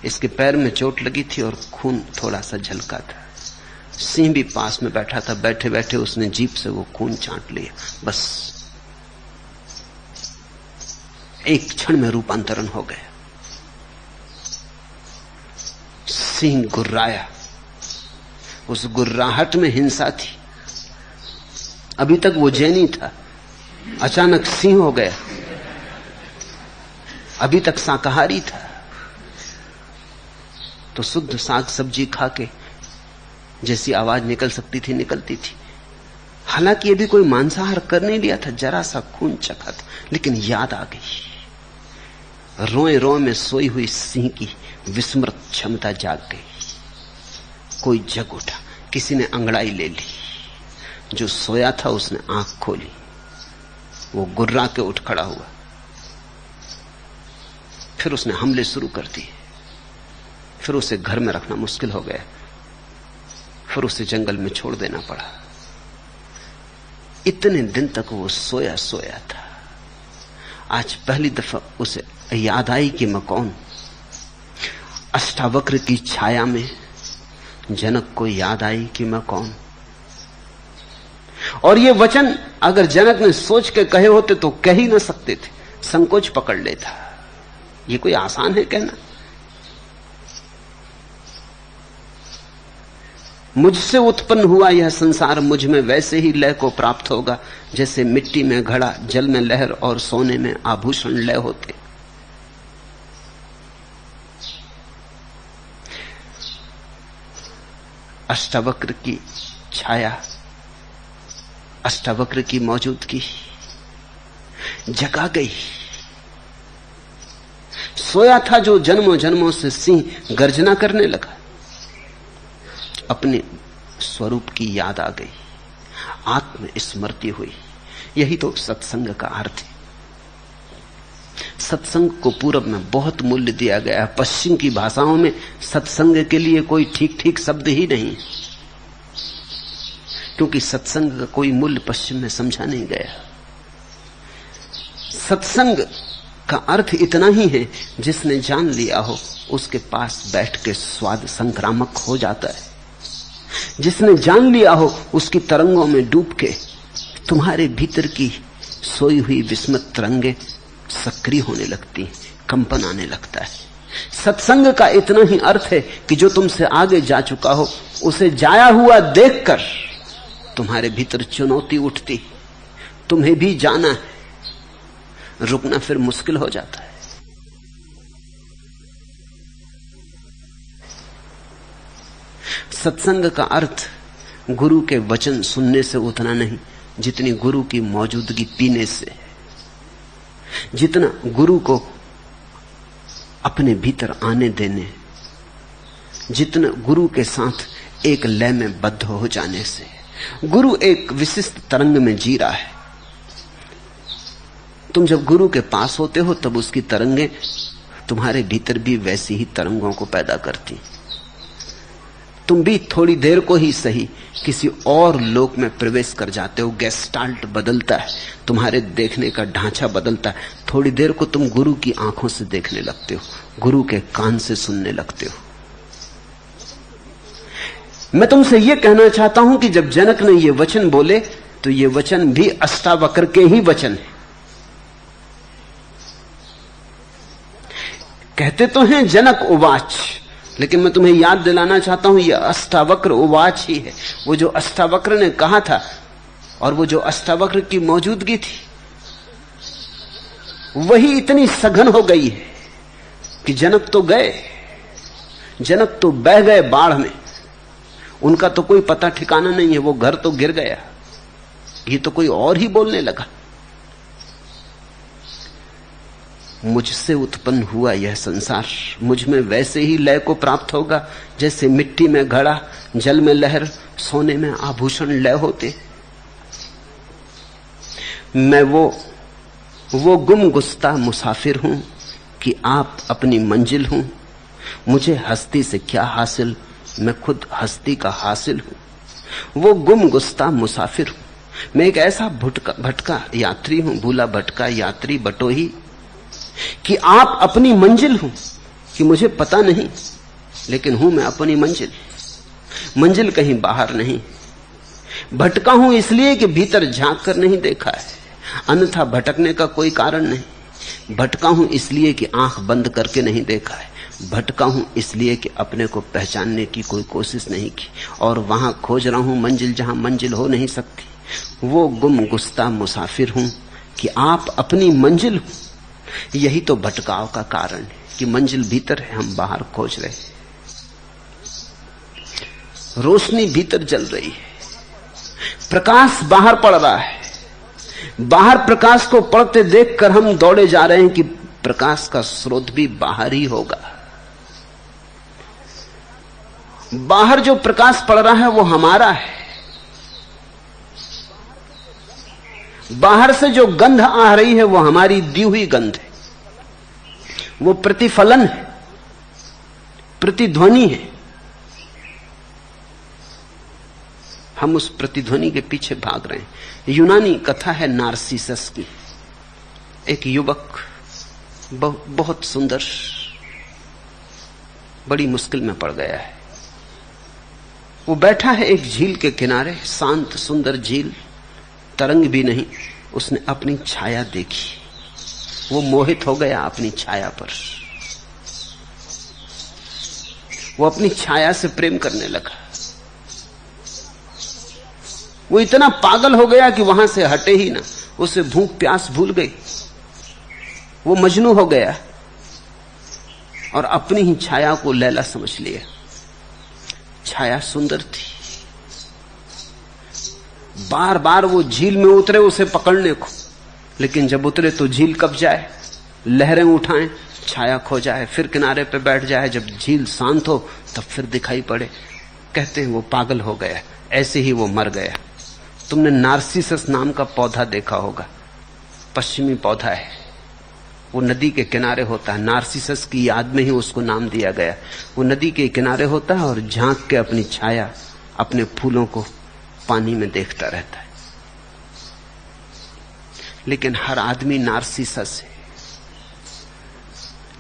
इसके पैर में चोट लगी थी और खून थोड़ा सा झलका था। सिंह भी पास में बैठा था, बैठे बैठे उसने जीभ से वो खून चाट लिया। बस एक क्षण में रूपांतरण हो गया। सिंह गुर्राया, उस गुर्राहट में हिंसा थी। अभी तक वो जैनी था, अचानक सिंह हो गया। अभी तक शाकाहारी था, तो शुद्ध साग सब्जी खा के जैसी आवाज निकल सकती थी निकलती थी। हालांकि ये भी कोई मांसाहार कर नहीं लिया था, जरा सा खून चखा था, लेकिन याद आ गई। रोए रोए में सोई हुई सिंह की विस्मृत क्षमता जाग गई। कोई जग उठा, किसी ने अंगड़ाई ले ली। जो सोया था उसने आंख खोली, वो गुर्रा के उठ खड़ा हुआ। फिर उसने हमले शुरू कर दिए। फिर उसे घर में रखना मुश्किल हो गया, फिर उसे जंगल में छोड़ देना पड़ा। इतने दिन तक वो सोया सोया था। आज पहली दफा उसे याद आई कि मैं कौन। अष्टावक्र की छाया में जनक को याद आई कि मैं कौन। और ये वचन अगर जनक ने सोच के कहे होते तो कह ही ना सकते थे, संकोच पकड़ लेता। ये कोई आसान है कहना? मुझसे उत्पन्न हुआ यह संसार मुझ में वैसे ही लय को प्राप्त होगा जैसे मिट्टी में घड़ा, जल में लहर और सोने में आभूषण लय होते। अष्टावक्र की छाया, अष्टावक्र की मौजूदगी जगा गई। सोया था जो जन्मों जन्मों से सिंह गर्जना करने लगा। अपने स्वरूप की याद आ गई, आत्म स्मृति हुई। यही तो सत्संग का अर्थ है। सत्संग को पूरब में बहुत मूल्य दिया गया है। पश्चिम की भाषाओं में सत्संग के लिए कोई ठीक ठीक शब्द ही नहीं, क्योंकि सत्संग का कोई मूल्य पश्चिम में समझा नहीं गया। सत्संग का अर्थ इतना ही है, जिसने जान लिया हो उसके पास बैठ के स्वाद संक्रामक हो जाता है। जिसने जान लिया हो उसकी तरंगों में डूब के तुम्हारे भीतर की सोई हुई विस्मृत तरंगे सक्रिय होने लगती, कंपन आने लगता है। सत्संग का इतना ही अर्थ है कि जो तुमसे आगे जा चुका हो उसे जाया हुआ देखकर तुम्हारे भीतर चुनौती उठती, तुम्हें भी जाना है। रुकना फिर मुश्किल हो जाता है। सत्संग का अर्थ गुरु के वचन सुनने से उतना नहीं जितनी गुरु की मौजूदगी पीने से, जितना गुरु को अपने भीतर आने देने, जितना गुरु के साथ एक लय में बद्ध हो जाने से। गुरु एक विशिष्ट तरंग में जी रहा है। तुम जब गुरु के पास होते हो तब उसकी तरंगें तुम्हारे भीतर भी वैसी ही तरंगों को पैदा करती। तुम भी थोड़ी देर को ही सही किसी और लोक में प्रवेश कर जाते हो। गेस्टाल्ट बदलता है, तुम्हारे देखने का ढांचा बदलता है। थोड़ी देर को तुम गुरु की आंखों से देखने लगते हो, गुरु के कान से सुनने लगते हो। मैं तुमसे यह कहना चाहता हूं कि जब जनक ने ये वचन बोले तो ये वचन भी अष्टावक्र के ही वचन है। कहते तो हैं जनक उवाच, लेकिन मैं तुम्हें याद दिलाना चाहता हूं यह अष्टावक्र उवाच ही है। वो जो अष्टावक्र ने कहा था और वो जो अष्टावक्र की मौजूदगी थी वही इतनी सघन हो गई है कि जनक तो गए, जनक तो बह गए बाढ़ में। उनका तो कोई पता ठिकाना नहीं है, वो घर तो गिर गया। ये तो कोई और ही बोलने लगा। मुझसे उत्पन्न हुआ यह संसार मुझ में वैसे ही लय को प्राप्त होगा जैसे मिट्टी में घड़ा, जल में लहर, सोने में आभूषण लय होते। मैं वो गुम गुस्ता मुसाफिर हूं कि आप अपनी मंजिल हूं, मुझे हस्ती से क्या हासिल, मैं खुद हस्ती का हासिल हूं। वो गुम गुस्ता मुसाफिर हूं, मैं एक ऐसा भटका यात्री हूं, भूला भटका यात्री बटोही, कि आप अपनी मंजिल हूं, कि मुझे पता नहीं लेकिन हूं मैं अपनी मंजिल। मंजिल कहीं बाहर नहीं, भटका हूं इसलिए कि भीतर झांक कर नहीं देखा है, अन्यथा भटकने का कोई कारण नहीं। भटका हूं इसलिए कि आंख बंद करके नहीं देखा है, भटका हूं इसलिए कि अपने को पहचानने की कोई कोशिश नहीं की, और वहां खोज रहा हूं मंजिल जहां मंजिल हो नहीं सकती। वो गुम गुस्ता मुसाफिर हूं कि आप अपनी मंजिल हो। यही तो भटकाव का कारण है कि मंजिल भीतर है, हम बाहर खोज रहे हैं। रोशनी भीतर जल रही है, प्रकाश बाहर पड़ रहा है, बाहर प्रकाश को पड़ते देखकर हम दौड़े जा रहे हैं कि प्रकाश का स्रोत भी बाहर ही होगा। बाहर जो प्रकाश पड़ रहा है वो हमारा है, बाहर से जो गंध आ रही है वो हमारी दी हुई गंध है, वो प्रतिफलन है, प्रतिध्वनि है। हम उस प्रतिध्वनि के पीछे भाग रहे हैं। यूनानी कथा है नार्सिसस की। एक युवक बहुत सुंदर बड़ी मुश्किल में पड़ गया है। वो बैठा है एक झील के किनारे, शांत सुंदर झील, तरंग भी नहीं। उसने अपनी छाया देखी, वो मोहित हो गया अपनी छाया पर। वो अपनी छाया से प्रेम करने लगा। वो इतना पागल हो गया कि वहां से हटे ही ना, उसे भूख प्यास भूल गई। वो मजनू हो गया और अपनी ही छाया को लैला समझ लिया। छाया सुंदर थी। बार बार वो झील में उतरे उसे पकड़ने को, लेकिन जब उतरे तो झील कब जाए, लहरें उठाएं, छाया खो जाए, फिर किनारे पे बैठ जाए। जब झील शांत हो तब फिर दिखाई पड़े। कहते हैं वो पागल हो गया, ऐसे ही वो मर गया। तुमने नार्सिसस नाम का पौधा देखा होगा, पश्चिमी पौधा है, वो नदी के किनारे होता है। नार्सिसस की याद में ही उसको नाम दिया गया। वो नदी के किनारे होता है और झांक के अपनी छाया, अपने फूलों को पानी में देखता रहता है। लेकिन हर आदमी नार्सिसस है।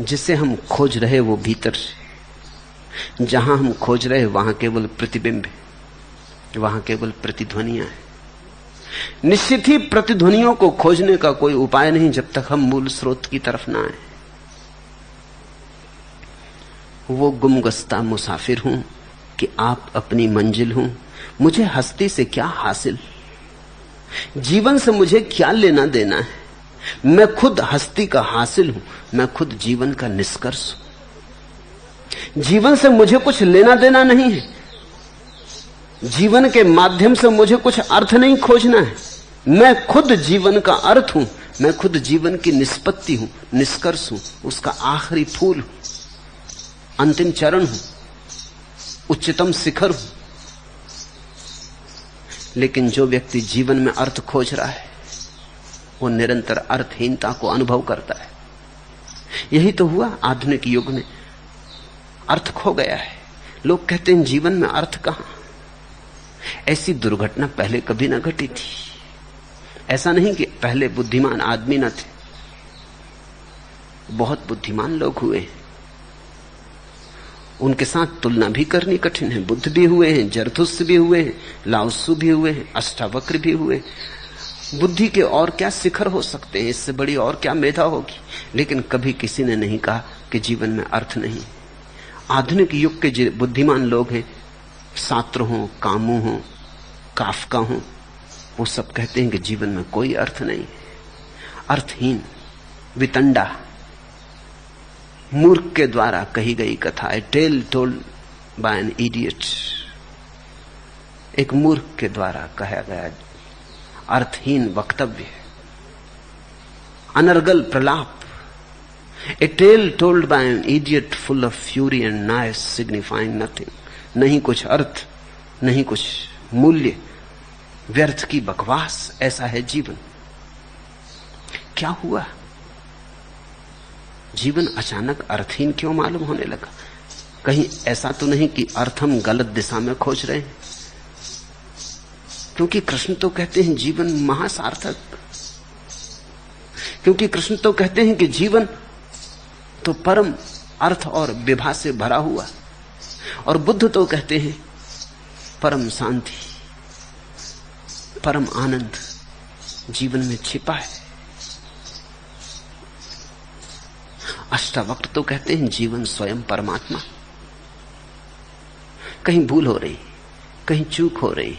जिसे हम खोज रहे वो भीतर से, जहां हम खोज रहे वहां केवल प्रतिबिंब है, वहां केवल प्रतिध्वनियां हैं। निश्चित ही प्रतिध्वनियों को खोजने का कोई उपाय नहीं जब तक हम मूल स्रोत की तरफ ना आए। वो गुमगस्ता मुसाफिर हूं कि आप अपनी मंजिल हूं, मुझे हस्ती से क्या हासिल, जीवन से मुझे क्या लेना देना है। मैं खुद हस्ती का हासिल हूं, मैं खुद जीवन का निष्कर्ष हूं। जीवन से मुझे कुछ लेना देना नहीं है, जीवन के माध्यम से मुझे कुछ अर्थ नहीं खोजना है। मैं खुद जीवन का अर्थ हूं, मैं खुद जीवन की निष्पत्ति हूं, निष्कर्ष हूं, उसका आखिरी फूल हूं, अंतिम चरण हूं, उच्चतम शिखर हूं। लेकिन जो व्यक्ति जीवन में अर्थ खोज रहा है वो निरंतर अर्थहीनता को अनुभव करता है। यही तो हुआ आधुनिक युग में, अर्थ खो गया है। लोग कहते हैं जीवन में अर्थ कहां। ऐसी दुर्घटना पहले कभी ना घटी थी। ऐसा नहीं कि पहले बुद्धिमान आदमी न थे, बहुत बुद्धिमान लोग हुए हैं, उनके साथ तुलना भी करनी कठिन है। बुद्ध भी हुए हैं, जरथुस्त्र भी हुए हैं, लाओत्सु भी हुए हैं, अष्टावक्र भी हुए। बुद्धि के और क्या शिखर हो सकते हैं, इससे बड़ी और क्या मेधा होगी। लेकिन कभी किसी ने नहीं कहा कि जीवन में अर्थ नहीं। आधुनिक युग के जो बुद्धिमान लोग हैं, सात्र हो, कामू हो, काफका हो, वो सब कहते हैं कि जीवन में कोई अर्थ नहीं, अर्थहीन, वितंडा। मूर्ख के द्वारा कही गई कथा, a tale told by an idiot. एक मूर्ख के द्वारा कहा गया अर्थहीन वक्तव्य, अनर्गल प्रलाप। A tale told by an idiot full of fury and nice signifying nothing. नहीं कुछ अर्थ, नहीं कुछ मूल्य, व्यर्थ की बकवास। ऐसा है जीवन। क्या हुआ? जीवन अचानक अर्थहीन क्यों मालूम होने लगा? कहीं ऐसा तो नहीं कि अर्थ हम गलत दिशा में खोज रहे हैं? क्योंकि कृष्ण तो कहते हैं जीवन महासार्थक, क्योंकि कृष्ण तो कहते हैं कि जीवन तो परम अर्थ और विभा से भरा हुआ, और बुद्ध तो कहते हैं परम शांति, परम आनंद जीवन में छिपा है। अष्टावक्र तो कहते हैं जीवन स्वयं परमात्मा। कहीं भूल हो रही, कहीं चूक हो रही,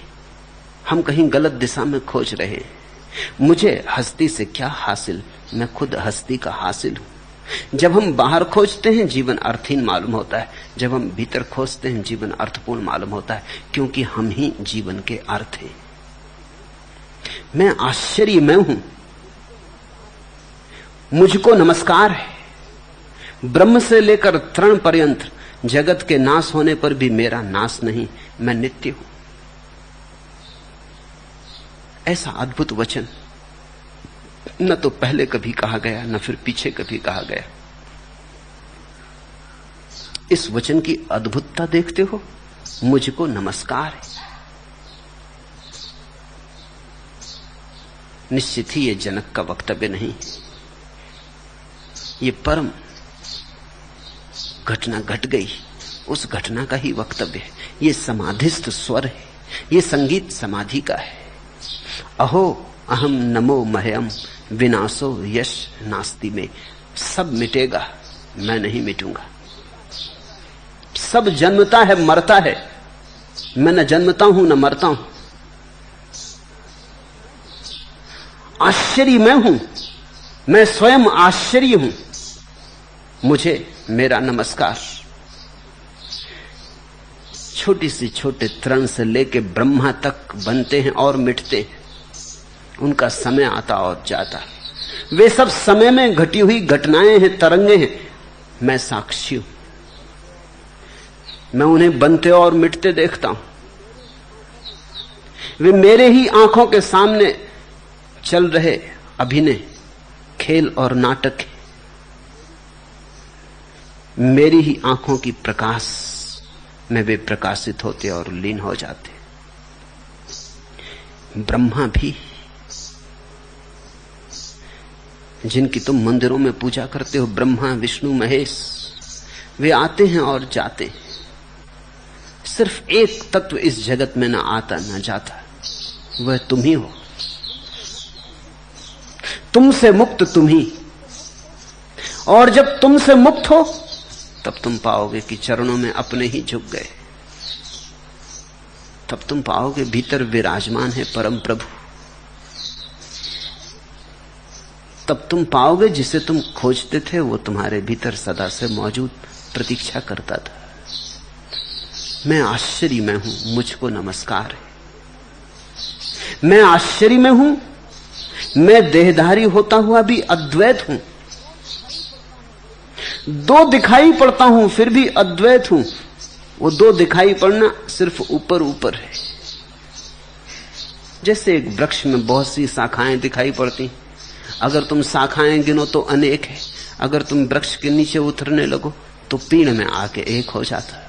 हम कहीं गलत दिशा में खोज रहे हैं। मुझे हस्ती से क्या हासिल, मैं खुद हस्ती का हासिल हूं। जब हम बाहर खोजते हैं जीवन अर्थहीन मालूम होता है, जब हम भीतर खोजते हैं जीवन अर्थपूर्ण मालूम होता है, क्योंकि हम ही जीवन के अर्थ हैं। मैं आश्चर्य में हूं, मुझको नमस्कार है। ब्रह्म से लेकर तृण पर्यंत जगत के नाश होने पर भी मेरा नाश नहीं, मैं नित्य हूं। ऐसा अद्भुत वचन न तो पहले कभी कहा गया, न फिर पीछे कभी कहा गया। इस वचन की अद्भुतता देखते हो? मुझको नमस्कार है। निश्चित ही ये जनक का वक्तव्य नहीं, ये परम घटना घट गई, उस घटना का ही वक्तव्य है। ये समाधिस्थ स्वर है, ये संगीत समाधि का है। अहो अहम नमो मह्यम विनाशो यश नास्ति में। सब मिटेगा, मैं नहीं मिटूंगा। सब जन्मता है, मरता है, मैं न जन्मता हूं न मरता हूं। आश्चर्य मैं हूं, मैं स्वयं आश्चर्य हूं। मुझे मेरा नमस्कार। छोटी सी छोटे तृण से लेके ब्रह्मा तक बनते हैं और मिटते हैं, उनका समय आता और जाता। वे सब समय में घटी हुई घटनाएं हैं, तरंगे हैं। मैं साक्षी हूं, मैं उन्हें बनते और मिटते देखता हूं। वे मेरे ही आंखों के सामने चल रहे अभिनय, खेल और नाटक है। मेरी ही आंखों की प्रकाश में वे प्रकाशित होते और लीन हो जाते। ब्रह्मा भी, जिनकी तुम मंदिरों में पूजा करते हो, ब्रह्मा विष्णु महेश, वे आते हैं और जाते हैं। सिर्फ एक तत्व इस जगत में न आता न जाता, वह तुम ही हो। तुमसे मुक्त तुम ही, और जब तुमसे मुक्त हो तब तुम पाओगे कि चरणों में अपने ही झुक गए। तब तुम पाओगे भीतर विराजमान है परम प्रभु। तब तुम पाओगे जिसे तुम खोजते थे वो तुम्हारे भीतर सदा से मौजूद प्रतीक्षा करता था। मैं आश्चर्य में हूं, मुझको नमस्कार है। मैं आश्चर्य में हूं, मैं देहधारी होता हुआ भी अद्वैत हूं। दो दिखाई पड़ता हूं फिर भी अद्वैत हूं। वो दो दिखाई पड़ना सिर्फ ऊपर ऊपर है। जैसे एक वृक्ष में बहुत सी शाखाएं दिखाई पड़ती, अगर तुम शाखाएं गिनो तो अनेक है, अगर तुम वृक्ष के नीचे उतरने लगो तो पीड़ में आके एक हो जाता।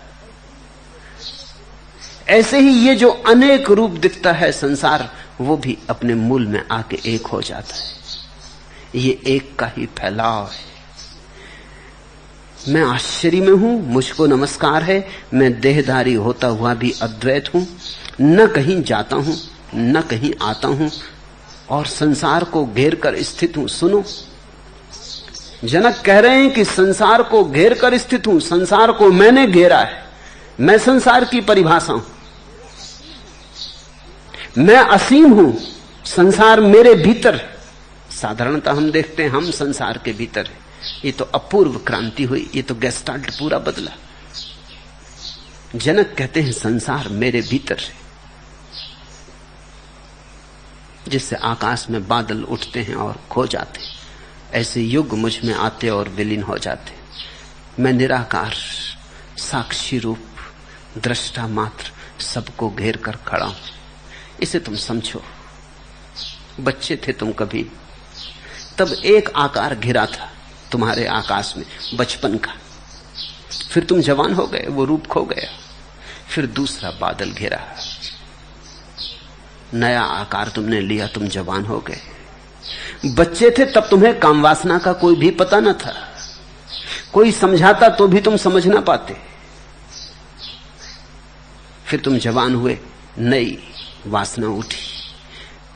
ऐसे ही ये जो अनेक रूप दिखता है संसार, वो भी अपने मूल में आके एक हो जाता है। ये एक का ही फैलाव है। मैं आश्चर्य में हूं, मुझको नमस्कार है। मैं देहधारी होता हुआ भी अद्वैत हूं, न कहीं जाता हूं न कहीं आता हूं, और संसार को घेर कर स्थित हूं। सुनो, जनक कह रहे हैं कि संसार को घेर कर स्थित हूं, संसार को मैंने घेरा है। मैं संसार की परिभाषा हूं, मैं असीम हूं, संसार मेरे भीतर। साधारणतः हम देखते हैं हम संसार के भीतर है। ये तो अपूर्व क्रांति हुई, ये तो गेस्टाल्ट पूरा बदला। जनक कहते हैं संसार मेरे भीतर है। जिससे आकाश में बादल उठते हैं और खो जाते, ऐसे युग मुझ में आते और विलीन हो जाते। मैं निराकार साक्षी रूप दृष्टा मात्र सबको घेर कर खड़ा हूं। इसे तुम समझो। बच्चे थे तुम कभी, तब एक आकार घिरा था, तुम्हारे आकाश में बचपन का। फिर तुम जवान हो गए, वो रूप खो गया, फिर दूसरा बादल घेरा, नया आकार तुमने लिया, तुम जवान हो गए। बच्चे थे तब तुम्हें काम वासना का कोई भी पता न था, कोई समझाता तो भी तुम समझ ना पाते। फिर तुम जवान हुए, नई वासना उठी,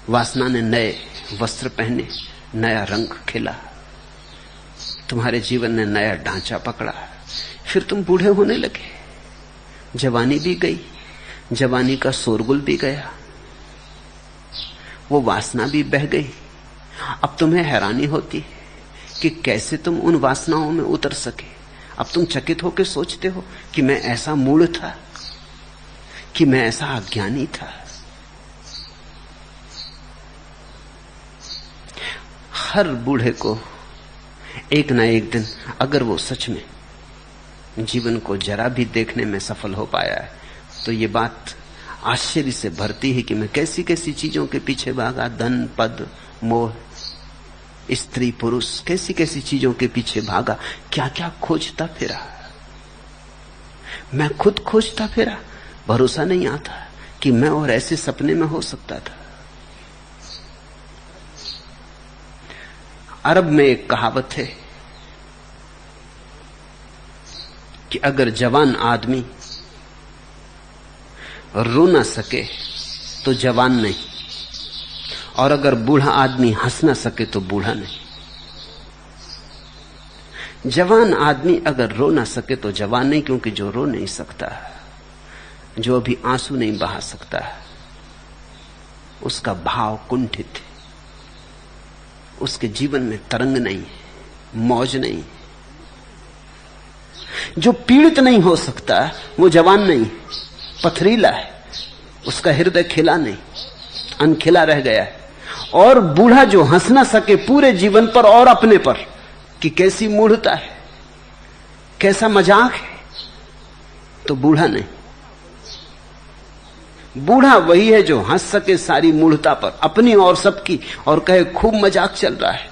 वासना ने नए वस्त्र पहने, नया रंग खिला, तुम्हारे जीवन ने नया ढांचा पकड़ा। फिर तुम बूढ़े होने लगे, जवानी भी गई, जवानी का शोरगुल भी गया, वो वासना भी बह गई। अब तुम्हें हैरानी होती है कि कैसे तुम उन वासनाओं में उतर सके। अब तुम चकित होकर सोचते हो कि मैं ऐसा मूढ़ था, कि मैं ऐसा अज्ञानी था। हर बूढ़े को एक ना एक दिन, अगर वो सच में जीवन को जरा भी देखने में सफल हो पाया है, तो ये बात आश्चर्य से भरती है कि मैं कैसी कैसी चीजों के पीछे भागा, धन पद मोह स्त्री पुरुष, कैसी कैसी चीजों के पीछे भागा, क्या क्या खोजता फिरा। मैं खुद खोजता फिरा, भरोसा नहीं आता कि मैं और ऐसे सपने में हो सकता था। अरब में एक कहावत है कि अगर जवान आदमी रो ना सके तो जवान नहीं, और अगर बूढ़ा आदमी हंस ना सके तो बूढ़ा नहीं। जवान आदमी अगर रो ना सके तो जवान नहीं, क्योंकि जो रो नहीं सकता, जो अभी आंसू नहीं बहा सकता, उसका भाव कुंठित है, उसके जीवन में तरंग नहीं है, मौज नहीं है। जो पीड़ित नहीं हो सकता वो जवान नहीं, पथरीला है, उसका हृदय खिला नहीं, अनखिला रह गया है। और बूढ़ा जो हंस ना सके पूरे जीवन पर और अपने पर कि कैसी मूढ़ता है, कैसा मजाक है, तो बूढ़ा नहीं। बूढ़ा वही है जो हंस सके सारी मूढ़ता पर, अपनी और सबकी, और कहे खूब मजाक चल रहा है,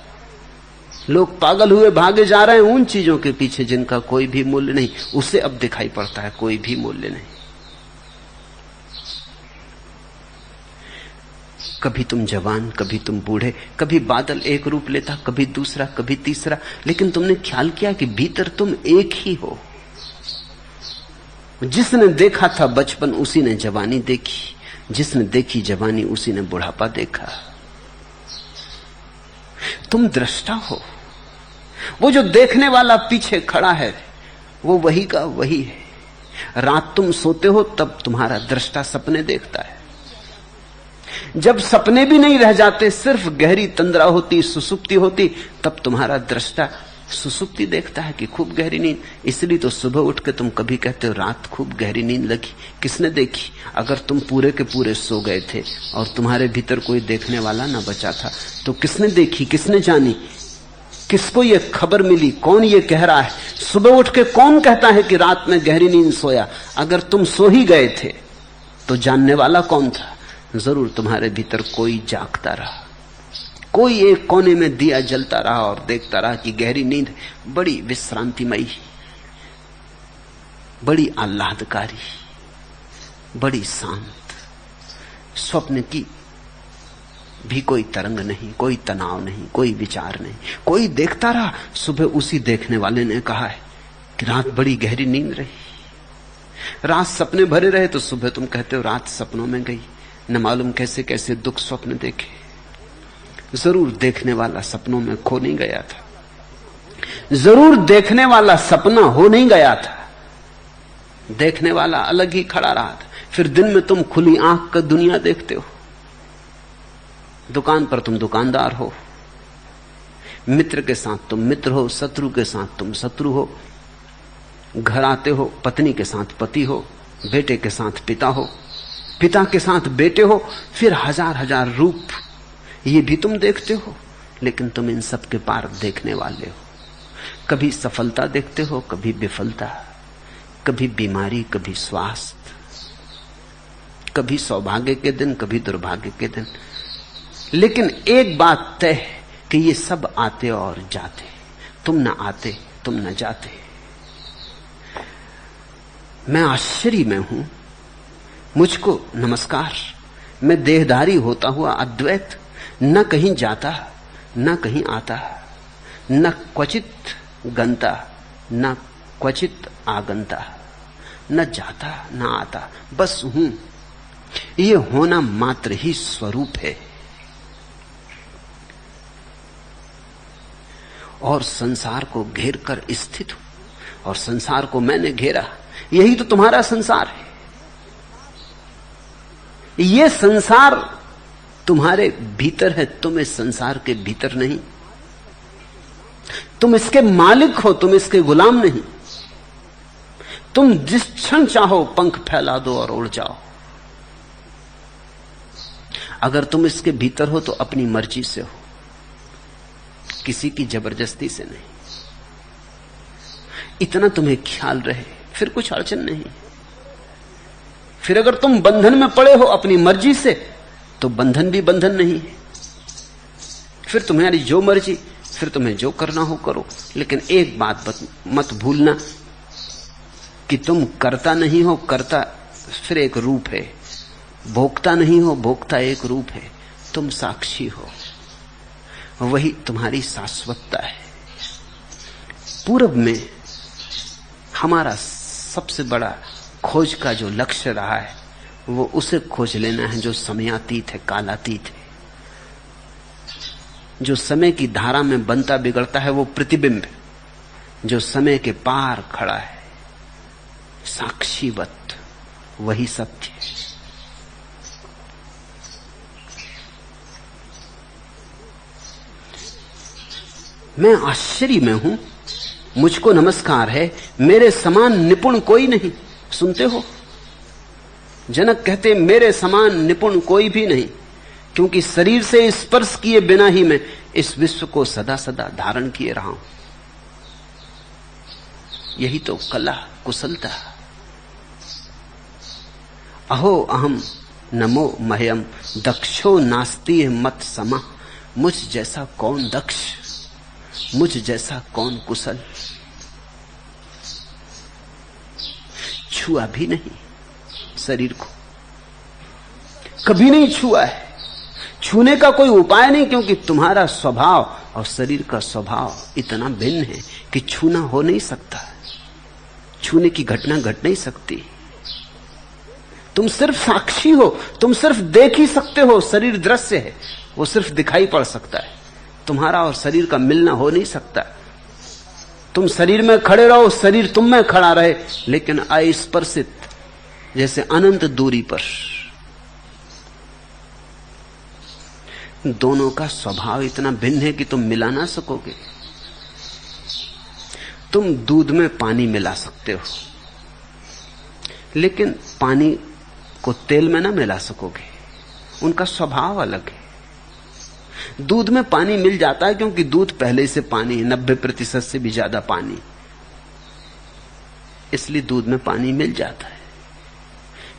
लोग पागल हुए भागे जा रहे हैं उन चीजों के पीछे जिनका कोई भी मूल्य नहीं। उसे अब दिखाई पड़ता है कोई भी मूल्य नहीं। कभी तुम जवान, कभी तुम बूढ़े, कभी बादल एक रूप लेता, कभी दूसरा, कभी तीसरा, लेकिन तुमने ख्याल किया कि भीतर तुम एक ही हो। जिसने देखा था बचपन उसी ने जवानी देखी, जिसने देखी जवानी उसी ने बुढ़ापा देखा। तुम दृष्टा हो, वो जो देखने वाला पीछे खड़ा है वो वही का वही है। रात तुम सोते हो तब तुम्हारा दृष्टा सपने देखता है। जब सपने भी नहीं रह जाते, सिर्फ गहरी तंद्रा होती, सुसुप्ति होती, तब तुम्हारा दृष्टा सुसुप्ति देखता है कि खूब गहरी नींद। इसलिए तो सुबह उठ के तुम कभी कहते हो रात खूब गहरी नींद लगी। किसने देखी? अगर तुम पूरे के पूरे सो गए थे और तुम्हारे भीतर कोई देखने वाला ना बचा था तो किसने देखी, किसने जानी, किसको ये खबर मिली, कौन ये कह रहा है? सुबह उठ के कौन कहता है कि रात में गहरी नींद सोया? अगर तुम सो ही गए थे तो जानने वाला कौन था? जरूर तुम्हारे भीतर कोई जागता रहा, कोई एक कोने में दिया जलता रहा और देखता रहा कि गहरी नींद बड़ी विश्रांतिमयी, बड़ी आह्लादकारी, बड़ी शांत। स्वप्न की भी कोई तरंग नहीं, कोई तनाव नहीं, कोई विचार नहीं, कोई देखता रहा। सुबह उसी देखने वाले ने कहा है कि रात बड़ी गहरी नींद रही। रात सपने भरे रहे तो सुबह तुम कहते हो रात सपनों में गई। न मालूम कैसे कैसे दुख स्वप्न देखे। जरूर देखने वाला सपनों में खो नहीं गया था, जरूर देखने वाला सपना हो नहीं गया था, देखने वाला अलग ही खड़ा रहा था। फिर दिन में तुम खुली आंख का दुनिया देखते हो। दुकान पर तुम दुकानदार हो, मित्र के साथ तुम मित्र हो, शत्रु के साथ तुम शत्रु हो, घर आते हो पत्नी के साथ पति हो, बेटे के साथ पिता हो, पिता के साथ बेटे हो, फिर हजार हजार रूप ये भी तुम देखते हो। लेकिन तुम इन सब के पार देखने वाले हो। कभी सफलता देखते हो, कभी विफलता, कभी बीमारी, कभी स्वास्थ्य, कभी सौभाग्य के दिन, कभी दुर्भाग्य के दिन। लेकिन एक बात तय है कि ये सब आते और जाते, तुम न आते, तुम न जाते। मैं आश्चर्य में हूं, मुझको नमस्कार। मैं देहधारी होता हुआ अद्वैत, न कहीं जाता न कहीं आता, न क्वचित गंता न क्वचित आगंता, न जाता न आता, बस हूं। ये होना मात्र ही स्वरूप है। और संसार को घेर कर स्थित हूं, और संसार को मैंने घेरा। यही तो तुम्हारा संसार है। ये संसार तुम्हारे भीतर है, तुम इस संसार के भीतर नहीं। तुम इसके मालिक हो, तुम इसके गुलाम नहीं। तुम जिस क्षण चाहो पंख फैला दो और उड़ जाओ। अगर तुम इसके भीतर हो तो अपनी मर्जी से हो, किसी की जबरदस्ती से नहीं। इतना तुम्हें ख्याल रहे, फिर कुछ अड़चन नहीं। फिर अगर तुम बंधन में पड़े हो अपनी मर्जी से, तो बंधन भी बंधन नहीं है। फिर तुम्हारी जो मर्जी, फिर तुम्हें जो करना हो करो। लेकिन एक बात मत भूलना कि तुम करता नहीं हो, करता फिर एक रूप है। भोगता नहीं हो, भोगता एक रूप है। तुम साक्षी हो, वही तुम्हारी शाश्वतता है। पूरब में हमारा सबसे बड़ा खोज का जो लक्ष्य रहा है, वो उसे खोज लेना है जो समयातीत है, कालातीत है। जो समय की धारा में बनता बिगड़ता है वो प्रतिबिंब, जो समय के पार खड़ा है, साक्षीवत, वही सत्य है। मैं आश्चर्य में हूं, मुझको नमस्कार है। मेरे समान निपुण कोई नहीं। सुनते हो, जनक कहते मेरे समान निपुण कोई भी नहीं, क्योंकि शरीर से स्पर्श किए बिना ही मैं इस विश्व को सदा सदा धारण किए रहा हूं। यही तो कला कुशलता। अहो अहम नमो मह्यम दक्षो नास्ति मत समा। मुझ जैसा कौन दक्ष, मुझ जैसा कौन कुशल। छुआ भी नहीं शरीर को, कभी नहीं छुआ है। छूने का कोई उपाय नहीं, क्योंकि तुम्हारा स्वभाव और शरीर का स्वभाव इतना भिन्न है कि छूना हो नहीं सकता। छूने की घटना घट नहीं सकती। तुम सिर्फ साक्षी हो, तुम सिर्फ देख ही सकते हो। शरीर दृश्य है, वो सिर्फ दिखाई पड़ सकता है। तुम्हारा और शरीर का मिलना हो नहीं सकता। तुम शरीर में खड़े रहो, शरीर तुम में खड़ा रहे, लेकिन अस्पर्शित, जैसे अनंत दूरी पर। दोनों का स्वभाव इतना भिन्न है कि तुम मिला ना सकोगे। तुम दूध में पानी मिला सकते हो, लेकिन पानी को तेल में ना मिला सकोगे। उनका स्वभाव अलग है। दूध में पानी मिल जाता है क्योंकि दूध पहले से पानी है, 90% से भी ज्यादा पानी, इसलिए दूध में पानी मिल जाता है।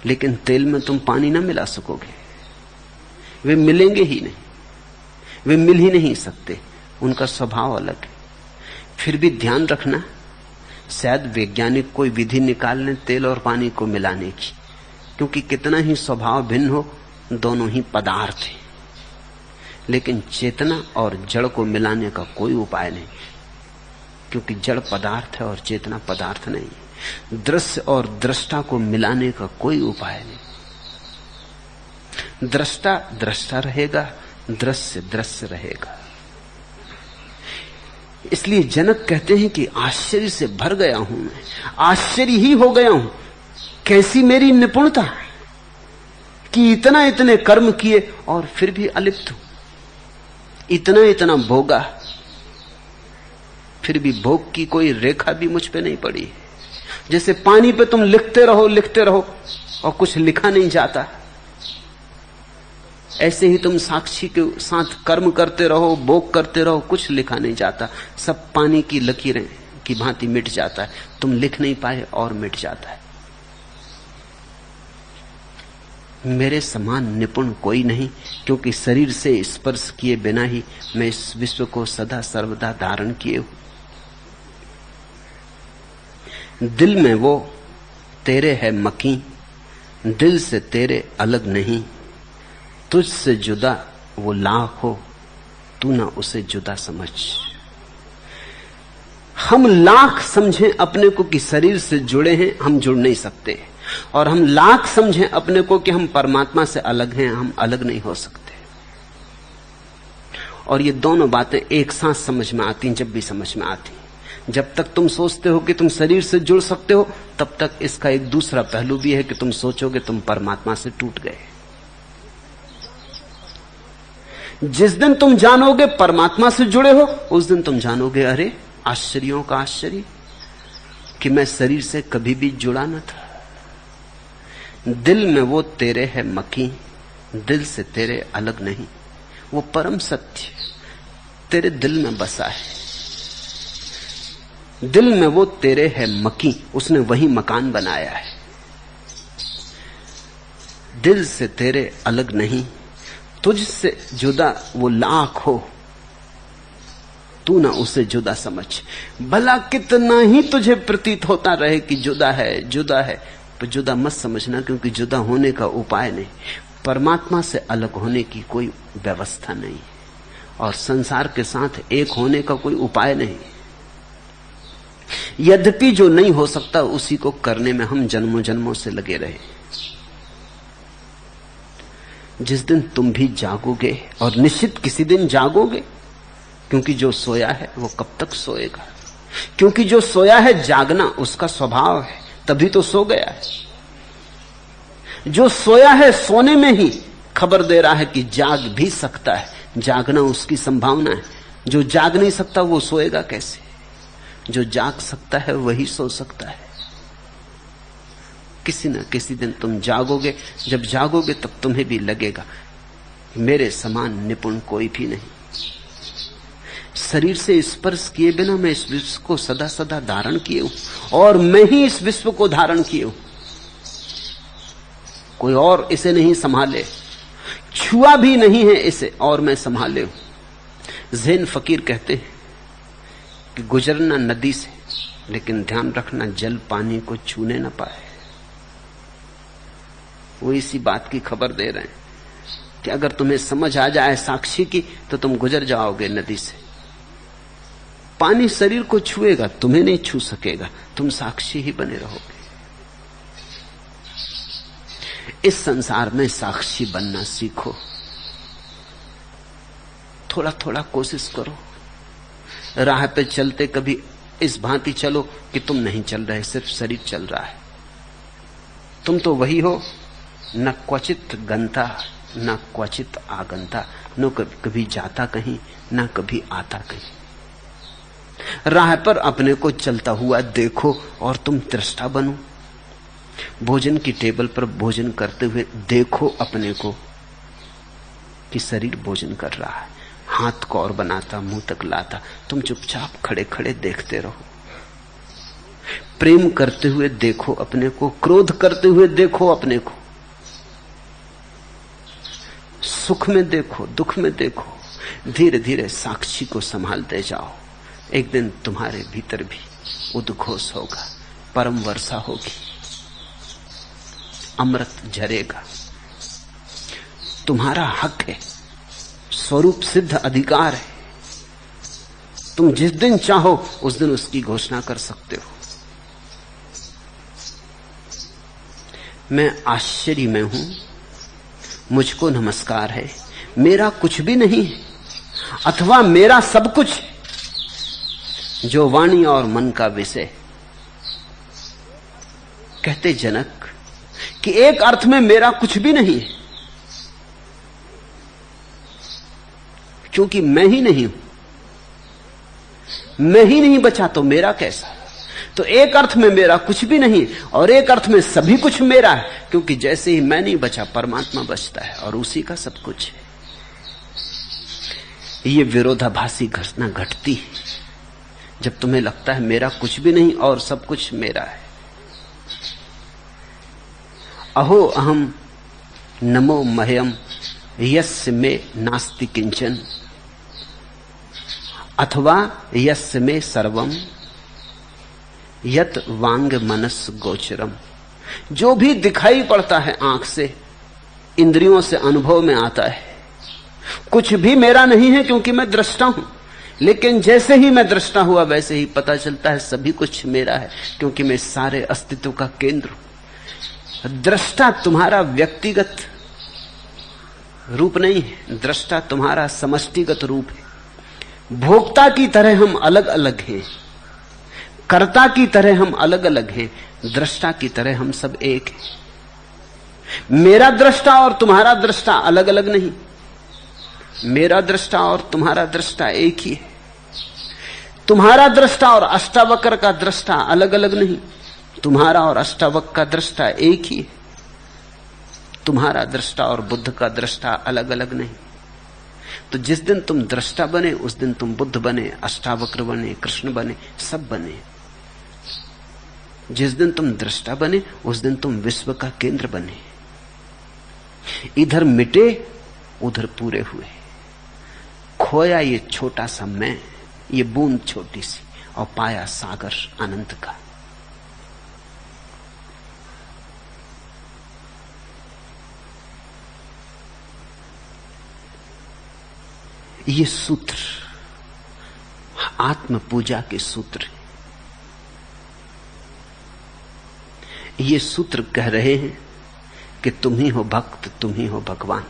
लेकिन तेल में तुम पानी ना मिला सकोगे। वे मिलेंगे ही नहीं, वे मिल ही नहीं सकते। उनका स्वभाव अलग है। फिर भी ध्यान रखना, शायद वैज्ञानिक कोई विधि निकाल लें तेल और पानी को मिलाने की, क्योंकि कितना ही स्वभाव भिन्न हो, दोनों ही पदार्थ हैं। लेकिन चेतना और जड़ को मिलाने का कोई उपाय नहीं, क्योंकि जड़ पदार्थ है और चेतना पदार्थ नहीं। दृश्य और दृष्टा को मिलाने का कोई उपाय नहीं। दृष्टा दृष्टा रहेगा, दृश्य दृश्य रहेगा। इसलिए जनक कहते हैं कि आश्चर्य से भर गया हूं मैं, आश्चर्य ही हो गया हूं। कैसी मेरी निपुणता कि इतना इतने कर्म किए और फिर भी अलिप्त हूं। इतना इतना भोगा, फिर भी भोग की कोई रेखा भी मुझ पे नहीं पड़ी। जैसे पानी पे तुम लिखते रहो और कुछ लिखा नहीं जाता, ऐसे ही तुम साक्षी के साथ कर्म करते रहो, भोग करते रहो, कुछ लिखा नहीं जाता। सब पानी की लकीरें की भांति मिट जाता है। तुम लिख नहीं पाए और मिट जाता है। मेरे समान निपुण कोई नहीं, क्योंकि शरीर से स्पर्श किए बिना ही मैं इस विश्व को सदा सर्वदा धारण किए हूं। दिल में वो तेरे है मकी, दिल से तेरे अलग नहीं, तुझसे जुदा वो लाख हो, तू ना उसे जुदा समझ। हम लाख समझें अपने को कि शरीर से जुड़े हैं, हम जुड़ नहीं सकते, और हम लाख समझें अपने को कि हम परमात्मा से अलग हैं, हम अलग नहीं हो सकते। और ये दोनों बातें एक साथ समझ में आती हैं, जब भी समझ में आती हैं। जब तक तुम सोचते हो कि तुम शरीर से जुड़ सकते हो, तब तक इसका एक दूसरा पहलू भी है कि तुम सोचोगे तुम परमात्मा से टूट गए। जिस दिन तुम जानोगे परमात्मा से जुड़े हो, उस दिन तुम जानोगे अरे आश्चर्यों का आश्चर्य कि मैं शरीर से कभी भी जुड़ा न था। दिल में वो तेरे है मकी, दिल से तेरे अलग नहीं, वो परम सत्य तेरे दिल में बसा है। दिल में वो तेरे है मकी, उसने वही मकान बनाया है। दिल से तेरे अलग नहीं, तुझसे जुदा वो लाख हो, तू ना उसे जुदा समझ। भला कितना ही तुझे प्रतीत होता रहे कि जुदा है जुदा है, पर जुदा मत समझना, क्योंकि जुदा होने का उपाय नहीं। परमात्मा से अलग होने की कोई व्यवस्था नहीं, और संसार के साथ एक होने का कोई उपाय नहीं। यद्यपि जो नहीं हो सकता उसी को करने में हम जन्मों जन्मों से लगे रहे। जिस दिन तुम भी जागोगे, और निश्चित किसी दिन जागोगे, क्योंकि जो सोया है वो कब तक सोएगा, क्योंकि जो सोया है जागना उसका स्वभाव है, तभी तो सो गया है। जो सोया है सोने में ही खबर दे रहा है कि जाग भी सकता है, जागना उसकी संभावना है। जो जाग नहीं सकता वो सोएगा कैसे? जो जाग सकता है वही सो सकता है। किसी न किसी दिन तुम जागोगे, जब जागोगे तब तुम्हें भी लगेगा मेरे समान निपुण कोई भी नहीं। शरीर से स्पर्श किए बिना मैं इस विश्व को सदा सदा धारण किए हूं, और मैं ही इस विश्व को धारण किए हूं, कोई और इसे नहीं संभाले, छुआ भी नहीं है इसे और मैं संभाले हूं। ज़ैन फकीर कहते हैं कि गुजरना नदी से, लेकिन ध्यान रखना जल पानी को छूने न पाए। वो इसी बात की खबर दे रहे हैं कि अगर तुम्हें समझ आ जाए साक्षी की, तो तुम गुजर जाओगे नदी से। पानी शरीर को छुएगा, तुम्हें नहीं छू सकेगा, तुम साक्षी ही बने रहोगे। इस संसार में साक्षी बनना सीखो, थोड़ा थोड़ा कोशिश करो। राह पे चलते कभी इस भांति चलो कि तुम नहीं चल रहे, सिर्फ शरीर चल रहा है। तुम तो वही हो, न क्वचित गंता न क्वचित आगंता, न कभी जाता कहीं न कभी आता कहीं। राह पर अपने को चलता हुआ देखो और तुम दृष्टा बनो। भोजन की टेबल पर भोजन करते हुए देखो अपने को कि शरीर भोजन कर रहा है, हाथ को और बनाता, मुंह तक लाता, तुम चुपचाप खड़े खड़े देखते रहो। प्रेम करते हुए देखो अपने को, क्रोध करते हुए देखो अपने को, सुख में देखो, दुख में देखो। धीरे धीरे साक्षी को संभालते जाओ। एक दिन तुम्हारे भीतर भी उद्घोष होगा, परम वर्षा होगी, अमृत झरेगा। तुम्हारा हक है, स्वरूप सिद्ध अधिकार है। तुम जिस दिन चाहो उस दिन उसकी घोषणा कर सकते हो। मैं आश्चर्य में हूं, मुझको नमस्कार है, मेरा कुछ भी नहीं है, अथवा मेरा सब कुछ है, जो वाणी और मन का विषय। कहते जनक कि एक अर्थ में मेरा कुछ भी नहीं है, क्योंकि मैं ही नहीं हूं। मैं ही नहीं बचा तो मेरा कैसा? तो एक अर्थ में मेरा कुछ भी नहीं, और एक अर्थ में सभी कुछ मेरा है, क्योंकि जैसे ही मैं नहीं बचा परमात्मा बचता है, और उसी का सब कुछ है। ये विरोधाभासी घटना घटती है जब तुम्हें लगता है मेरा कुछ भी नहीं और सब कुछ मेरा है। अहो अहम नमो मह्यम यस्य में नास्ति किंचन, अथवा यस्य में सर्वम यत वांग मनस गोचरम। जो भी दिखाई पड़ता है आंख से, इंद्रियों से अनुभव में आता है, कुछ भी मेरा नहीं है क्योंकि मैं दृष्टा हूं। लेकिन जैसे ही मैं दृष्टा हुआ वैसे ही पता चलता है सभी कुछ मेरा है, क्योंकि मैं सारे अस्तित्व का केंद्र हूं। दृष्टा तुम्हारा व्यक्तिगत रूप नहीं है, दृष्टा तुम्हारा समष्टिगत रूप है। भोक्ता की तरह हम अलग अलग हैं, कर्ता की तरह हम अलग अलग हैं, दृष्टा की तरह हम सब एक हैं। मेरा दृष्टा और तुम्हारा दृष्टा अलग अलग नहीं, मेरा दृष्टा और तुम्हारा दृष्टा एक ही है। तुम्हारा दृष्टा और अष्टावक्र का दृष्टा अलग अलग नहीं, तुम्हारा और अष्टावक्र का दृष्टा एक ही है। तुम्हारा दृष्टा और बुद्ध का दृष्टा अलग अलग नहीं। तो जिस दिन तुम दृष्टा बने उस दिन तुम बुद्ध बने, अष्टावक्र बने, कृष्ण बने, सब बने। जिस दिन तुम दृष्टा बने उस दिन तुम विश्व का केंद्र बने। इधर मिटे उधर पूरे हुए। खोया ये छोटा सा मैं, ये बूंद छोटी सी, और पाया सागर अनंत का। ये सूत्र आत्म पूजा के सूत्र हैं। ये सूत्र कह रहे हैं कि तुम ही हो भक्त, तुम ही हो भगवान।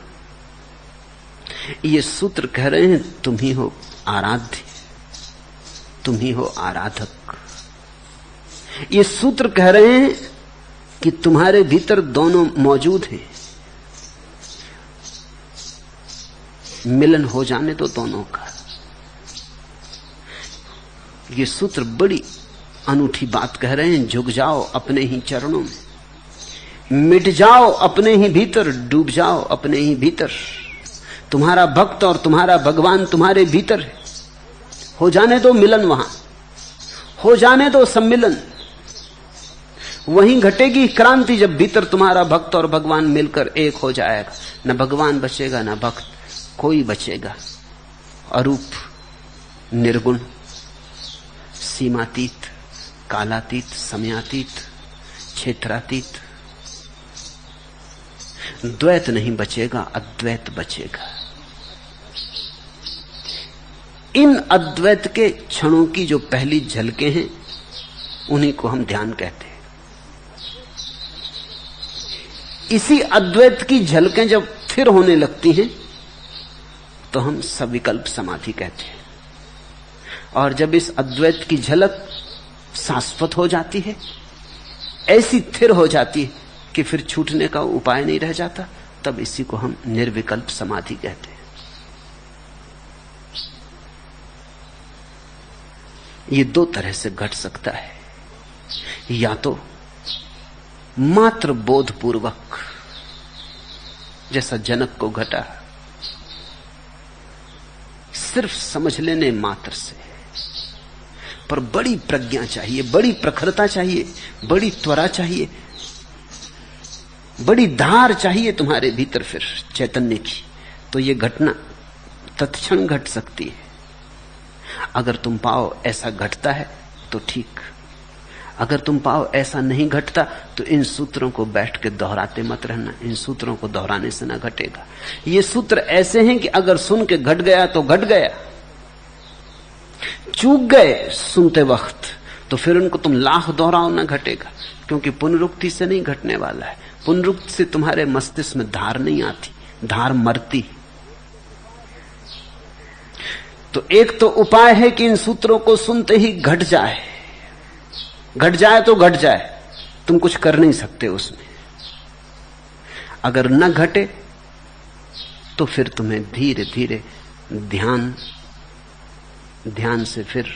ये सूत्र कह रहे हैं तुम ही हो आराध्य, तुम ही हो आराधक। ये सूत्र कह रहे हैं कि तुम्हारे भीतर दोनों मौजूद हैं, मिलन हो जाने दो दोनों का। ये सूत्र बड़ी अनूठी बात कह रहे हैं। झुक जाओ अपने ही चरणों में, मिट जाओ अपने ही भीतर, डूब जाओ अपने ही भीतर। तुम्हारा भक्त और तुम्हारा भगवान तुम्हारे भीतर है। हो जाने दो मिलन, वहां हो जाने दो सम्मिलन। वहीं घटेगी क्रांति जब भीतर तुम्हारा भक्त और भगवान मिलकर एक हो जाएगा। न भगवान बचेगा न भक्त, कोई बचेगा। अरूप, निर्गुण, सीमातीत, कालातीत, समयातीत, क्षेत्रातीत। द्वैत नहीं बचेगा, अद्वैत बचेगा। इन अद्वैत के क्षणों की जो पहली झलकें हैं उन्हीं को हम ध्यान कहते हैं। इसी अद्वैत की झलकें जब फिर होने लगती हैं तो हम सविकल्प समाधि कहते हैं। और जब इस अद्वैत की झलक शाश्वत हो जाती है, ऐसी थिर हो जाती है कि फिर छूटने का उपाय नहीं रह जाता, तब इसी को हम निर्विकल्प समाधि कहते हैं। ये दो तरह से घट सकता है। या तो मात्र बोधपूर्वक, जैसा जनक को घटा, सिर्फ समझ लेने मात्र से। पर बड़ी प्रज्ञा चाहिए, बड़ी प्रखरता चाहिए, बड़ी त्वरा चाहिए, बड़ी धार चाहिए तुम्हारे भीतर फिर चैतन्य की। तो ये घटना तत्क्षण घट सकती है। अगर तुम पाओ ऐसा घटता है तो ठीक, अगर तुम पाओ ऐसा नहीं घटता तो इन सूत्रों को बैठ के दोहराते मत रहना। इन सूत्रों को दोहराने से ना घटेगा। ये सूत्र ऐसे हैं कि अगर सुन के घट गया तो घट गया, चूक गए सुनते वक्त तो फिर उनको तुम लाख दोहराओ ना घटेगा, क्योंकि पुनरुक्ति से नहीं घटने वाला है। पुनरुक्ति से तुम्हारे मस्तिष्क में धार नहीं आती, धार मरती। तो एक तो उपाय है कि इन सूत्रों को सुनते ही घट जाए। घट जाए तो घट जाए, तुम कुछ कर नहीं सकते उसमें। अगर न घटे तो फिर तुम्हें धीरे धीरे ध्यान से फिर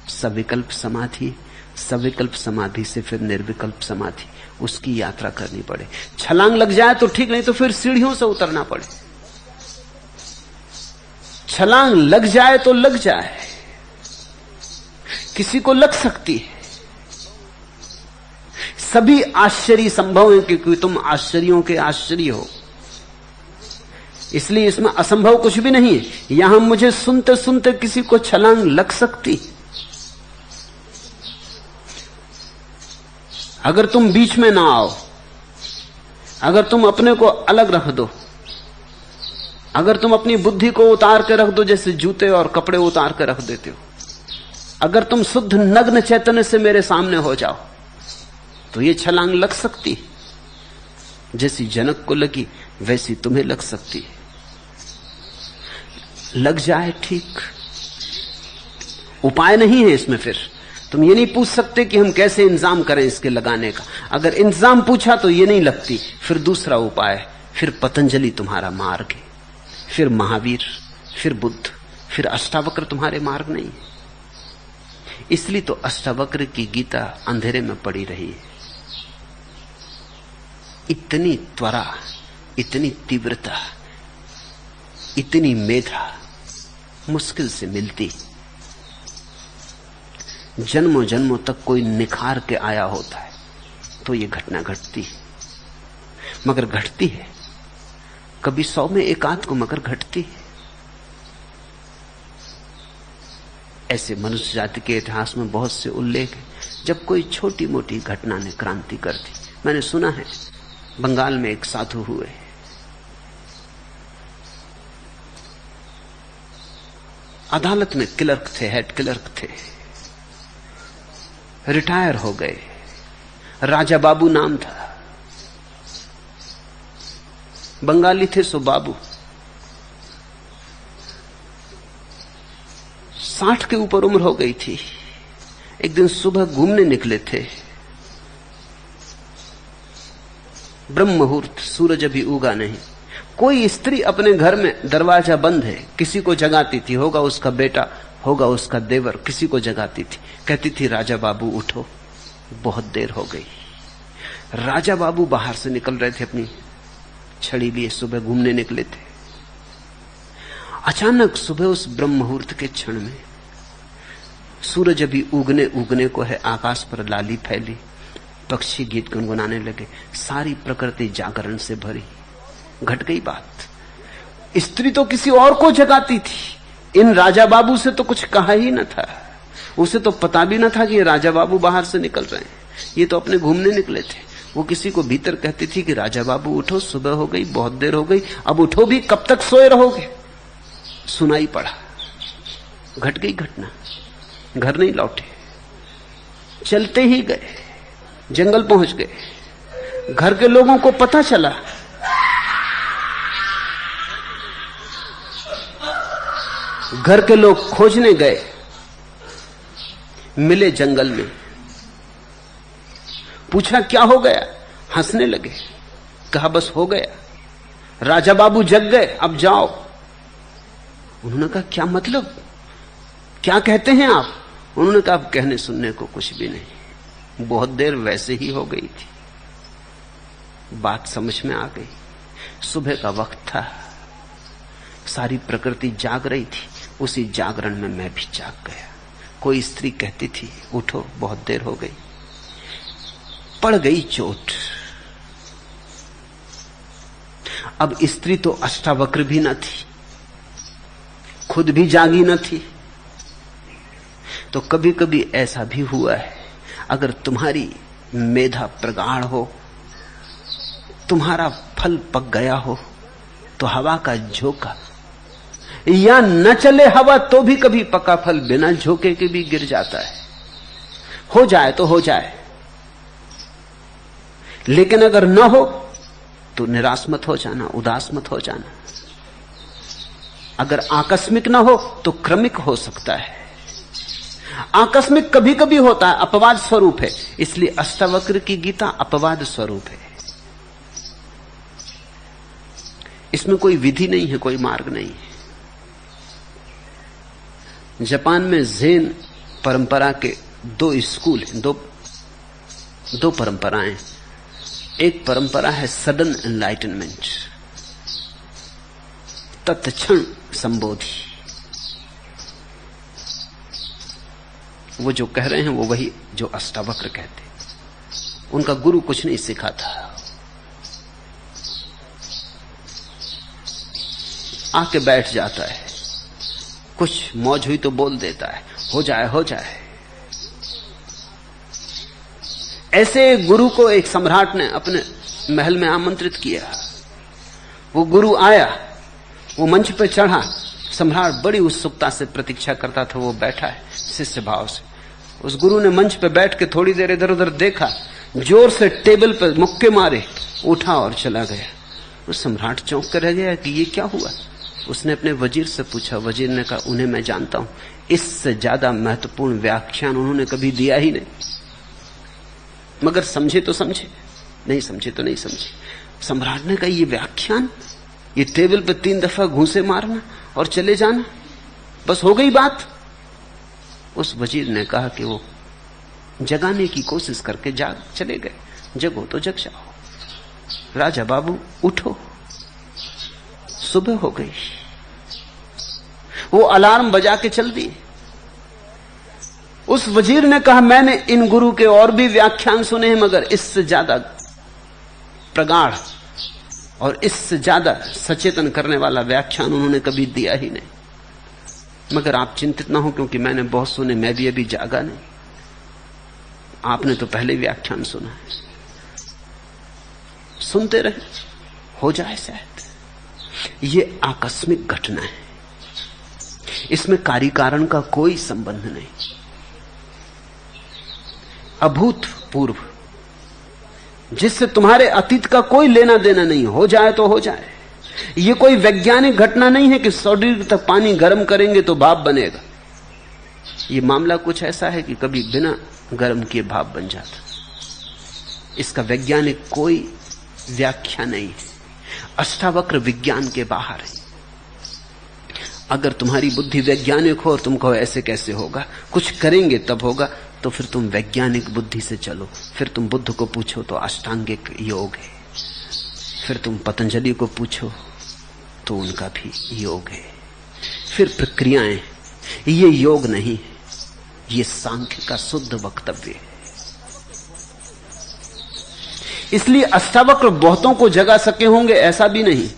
सविकल्प समाधि, सविकल्प समाधि से फिर निर्विकल्प समाधि, उसकी यात्रा करनी पड़े। छलांग लग जाए तो ठीक, नहीं तो फिर सीढ़ियों से उतरना पड़े। छलांग लग जाए तो लग जाए, किसी को लग सकती है। सभी आश्चर्य संभव है क्योंकि तुम आश्चर्यों के आश्चर्य हो, इसलिए इसमें असंभव कुछ भी नहीं है। यहां मुझे सुनते सुनते किसी को छलांग लग सकती, अगर तुम बीच में ना आओ, अगर तुम अपने को अलग रख दो, अगर तुम अपनी बुद्धि को उतार के रख दो जैसे जूते और कपड़े उतार के रख देते हो, अगर तुम शुद्ध नग्न चैतन्य से मेरे सामने हो जाओ, तो ये छलांग लग सकती है। जैसी जनक को लगी वैसी तुम्हें लग सकती है। लग जाए ठीक, उपाय नहीं है इसमें। फिर तुम ये नहीं पूछ सकते कि हम कैसे इंतजाम करें इसके लगाने का। अगर इंतजाम पूछा तो ये नहीं लगती, फिर दूसरा उपाय, फिर पतंजलि तुम्हारा मार्ग है, फिर महावीर, फिर बुद्ध, फिर अष्टावक्र तुम्हारे मार्ग नहीं है। इसलिए तो अष्टावक्र की गीता अंधेरे में पड़ी रही है। इतनी त्वरा, इतनी तीव्रता, इतनी मेधा मुश्किल से मिलती। जन्मों जन्मों तक कोई निखार के आया होता है तो ये घटना घटती है, मगर घटती है। कभी 100 में एक आध को मगर घटती है। ऐसे मनुष्य जाति के इतिहास में बहुत से उल्लेख है जब कोई छोटी मोटी घटना ने क्रांति कर दी। मैंने सुना है बंगाल में एक साधु हुए, अदालत में क्लर्क थे, हेड क्लर्क थे, रिटायर हो गए। राजा बाबू नाम था, बंगाली थे सो बाबू। 60 के ऊपर उम्र हो गई थी। एक दिन सुबह घूमने निकले थे, ब्रह्म मुहूर्त, सूरज अभी उगा नहीं। कोई स्त्री अपने घर में, दरवाजा बंद है, किसी को जगाती थी, होगा उसका बेटा, होगा उसका देवर, किसी को जगाती थी, कहती थी राजा बाबू उठो, बहुत देर हो गई। राजा बाबू बाहर से निकल रहे थे, अपनी छड़ी लिए सुबह घूमने निकले थे। अचानक सुबह उस ब्रह्म मुहूर्त के क्षण में, सूरज अभी उगने को है, आकाश पर लाली फैली, पक्षी गीत गुनगुनाने लगे, सारी प्रकृति जागरण से भरी। घट गई बात। स्त्री तो किसी और को जगाती थी, इन राजा बाबू से तो कुछ कहा ही न था। उसे तो पता भी न था कि राजा बाबू बाहर से निकल रहे हैं, ये तो अपने घूमने निकले थे। वो किसी को भीतर कहती थी कि राजा बाबू उठो, सुबह हो गई, बहुत देर हो गई, अब उठो भी, कब तक सोए रहोगे। सुनाई पड़ा, घट गई घटना। घर नहीं लौटे, चलते ही गए, जंगल पहुंच गए। घर के लोगों को पता चला, घर के लोग खोजने गए, मिले जंगल में, पूछा क्या हो गया, हंसने लगे, कहा बस हो गया, राजा बाबू जग गए, अब जाओ। उन्होंने कहा क्या मतलब, क्या कहते हैं आप? उन्होंने कहा अब कहने सुनने को कुछ भी नहीं, बहुत देर वैसे ही हो गई थी। बात समझ में आ गई। सुबह का वक्त था, सारी प्रकृति जाग रही थी, उसी जागरण में मैं भी जाग गया। कोई स्त्री कहती थी उठो, बहुत देर हो गई। पड़ गई चोट। अब स्त्री तो अष्टावक्र भी न थी, खुद भी जागी न थी। तो कभी कभी ऐसा भी हुआ है, अगर तुम्हारी मेधा प्रगाढ़ हो, तुम्हारा फल पक गया हो, तो हवा का झोंका, या न चले हवा तो भी कभी पका फल बिना झोंके के भी गिर जाता है। हो जाए तो हो जाए, लेकिन अगर न हो तो निराश मत हो जाना, उदास मत हो जाना। अगर आकस्मिक न हो तो क्रमिक हो सकता है। आकस्मिक कभी कभी होता है, अपवाद स्वरूप है। इसलिए अष्टावक्र की गीता अपवाद स्वरूप है। इसमें कोई विधि नहीं है, कोई मार्ग नहीं है। जापान में ज़ेन परंपरा के 2 स्कूल हैं, दो परंपराएं। एक परंपरा है सडन एनलाइटनमेंट, तत्क्षण संबोधि। वो जो कह रहे हैं वो वही जो अष्टावक्र कहते। उनका गुरु कुछ नहीं सिखाता, आके बैठ जाता है, कुछ मौज हुई तो बोल देता है, हो जाए हो जाए। ऐसे गुरु को एक सम्राट ने अपने महल में आमंत्रित किया। वो गुरु आया, वो मंच पर चढ़ा। सम्राट बड़ी उत्सुकता से प्रतीक्षा करता था, वो बैठा है शिष्य भाव से। उस गुरु ने मंच पर बैठ के थोड़ी देर इधर उधर देखा, जोर से टेबल पर मुक्के मारे, उठा और चला गया। उस सम्राट चौंक कर रह गया कि ये क्या हुआ। उसने अपने वजीर से पूछा। वजीर ने कहा, उन्हें मैं जानता हूं, इससे ज्यादा महत्वपूर्ण व्याख्यान उन्होंने कभी दिया ही नहीं। मगर समझे तो समझे, नहीं समझे तो नहीं समझे। सम्राट ने कहा, ये व्याख्यान, ये टेबल पे 3 दफा घूंसे मारना और चले जाना, बस हो गई बात। उस वजीर ने कहा कि वो जगाने की कोशिश करके जाग चले गए। जगो तो जग जाओ, राजा बाबू उठो, सुबह हो गई। वो अलार्म बजा के चल दिए। उस वजीर ने कहा, मैंने इन गुरु के और भी व्याख्यान सुने हैं, मगर इससे ज्यादा प्रगाढ़ और इससे ज्यादा सचेतन करने वाला व्याख्यान उन्होंने कभी दिया ही नहीं। मगर आप चिंतित ना हो, क्योंकि मैंने बहुत सुने, मैं भी अभी जागा नहीं। आपने तो पहले व्याख्यान सुना है, सुनते रहे, हो जाए शायद। ये आकस्मिक घटना है, इसमें कार्य कारण का कोई संबंध नहीं। अभूतपूर्व, जिससे तुम्हारे अतीत का कोई लेना देना नहीं, हो जाए तो हो जाए। ये कोई वैज्ञानिक घटना नहीं है कि 100 डिग्री तक पानी गर्म करेंगे तो भाप बनेगा। ये मामला कुछ ऐसा है कि कभी बिना गर्म किए भाप बन जाता। इसका वैज्ञानिक कोई व्याख्या नहीं है, अष्टावक्र विज्ञान के बाहर है। अगर तुम्हारी बुद्धि वैज्ञानिक हो और तुम कहो ऐसे कैसे होगा, कुछ करेंगे तब होगा, तो फिर तुम वैज्ञानिक बुद्धि से चलो। फिर तुम बुद्ध को पूछो तो अष्टांगिक योग है, फिर तुम पतंजलि को पूछो तो उनका भी योग है। फिर प्रक्रियाएं, ये योग नहीं, ये सांख्य का शुद्ध वक्तव्य है। इसलिए अष्टावक्र बहुतों को जगा सके होंगे ऐसा भी नहीं।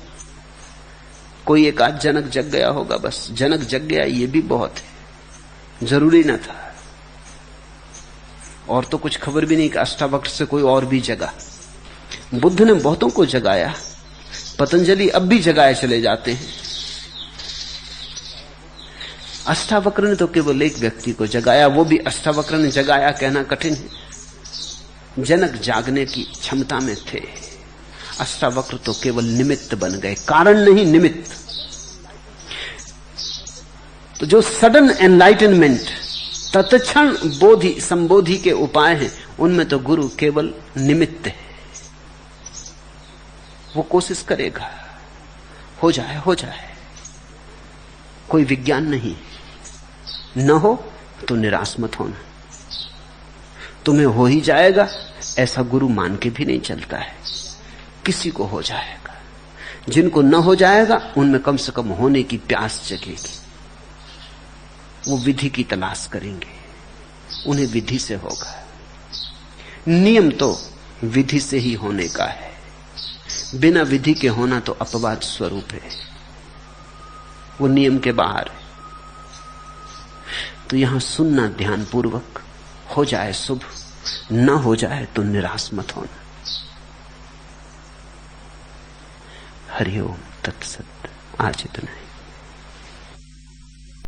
कोई एक आध जनक जग गया होगा, बस जनक जग गया ये भी बहुत है, जरूरी ना था। और तो कुछ खबर भी नहीं कि अष्टावक्र से कोई और भी जगा। बुद्ध ने बहुतों को जगाया, पतंजलि अब भी जगाए चले जाते हैं। अष्टावक्र ने तो केवल एक व्यक्ति को जगाया, वो भी अष्टावक्र ने जगाया कहना कठिन है। जनक जागने की क्षमता में थे, अष्टावक्र तो केवल निमित्त बन गए, कारण नहीं निमित्त। तो जो सडन एनलाइटनमेंट, तत्क्षण बोधि संबोधि के उपाय हैं, उनमें तो गुरु केवल निमित्त है। वो कोशिश करेगा, हो जाए हो जाए, कोई विज्ञान नहीं। न हो तो निराश मत होना, तुम्हें हो ही जाएगा ऐसा गुरु मान के भी नहीं चलता है। किसी को हो जाएगा, जिनको न हो जाएगा उनमें कम से कम होने की प्यास जगेगी। वो विधि की तलाश करेंगे, उन्हें विधि से होगा। नियम तो विधि से ही होने का है, बिना विधि के होना तो अपवाद स्वरूप है, वो नियम के बाहर है। तो यहां सुनना ध्यानपूर्वक, हो जाए शुभ, न हो जाए तो निराश मत होना। हरिओम तत्सत। आज इतना ही।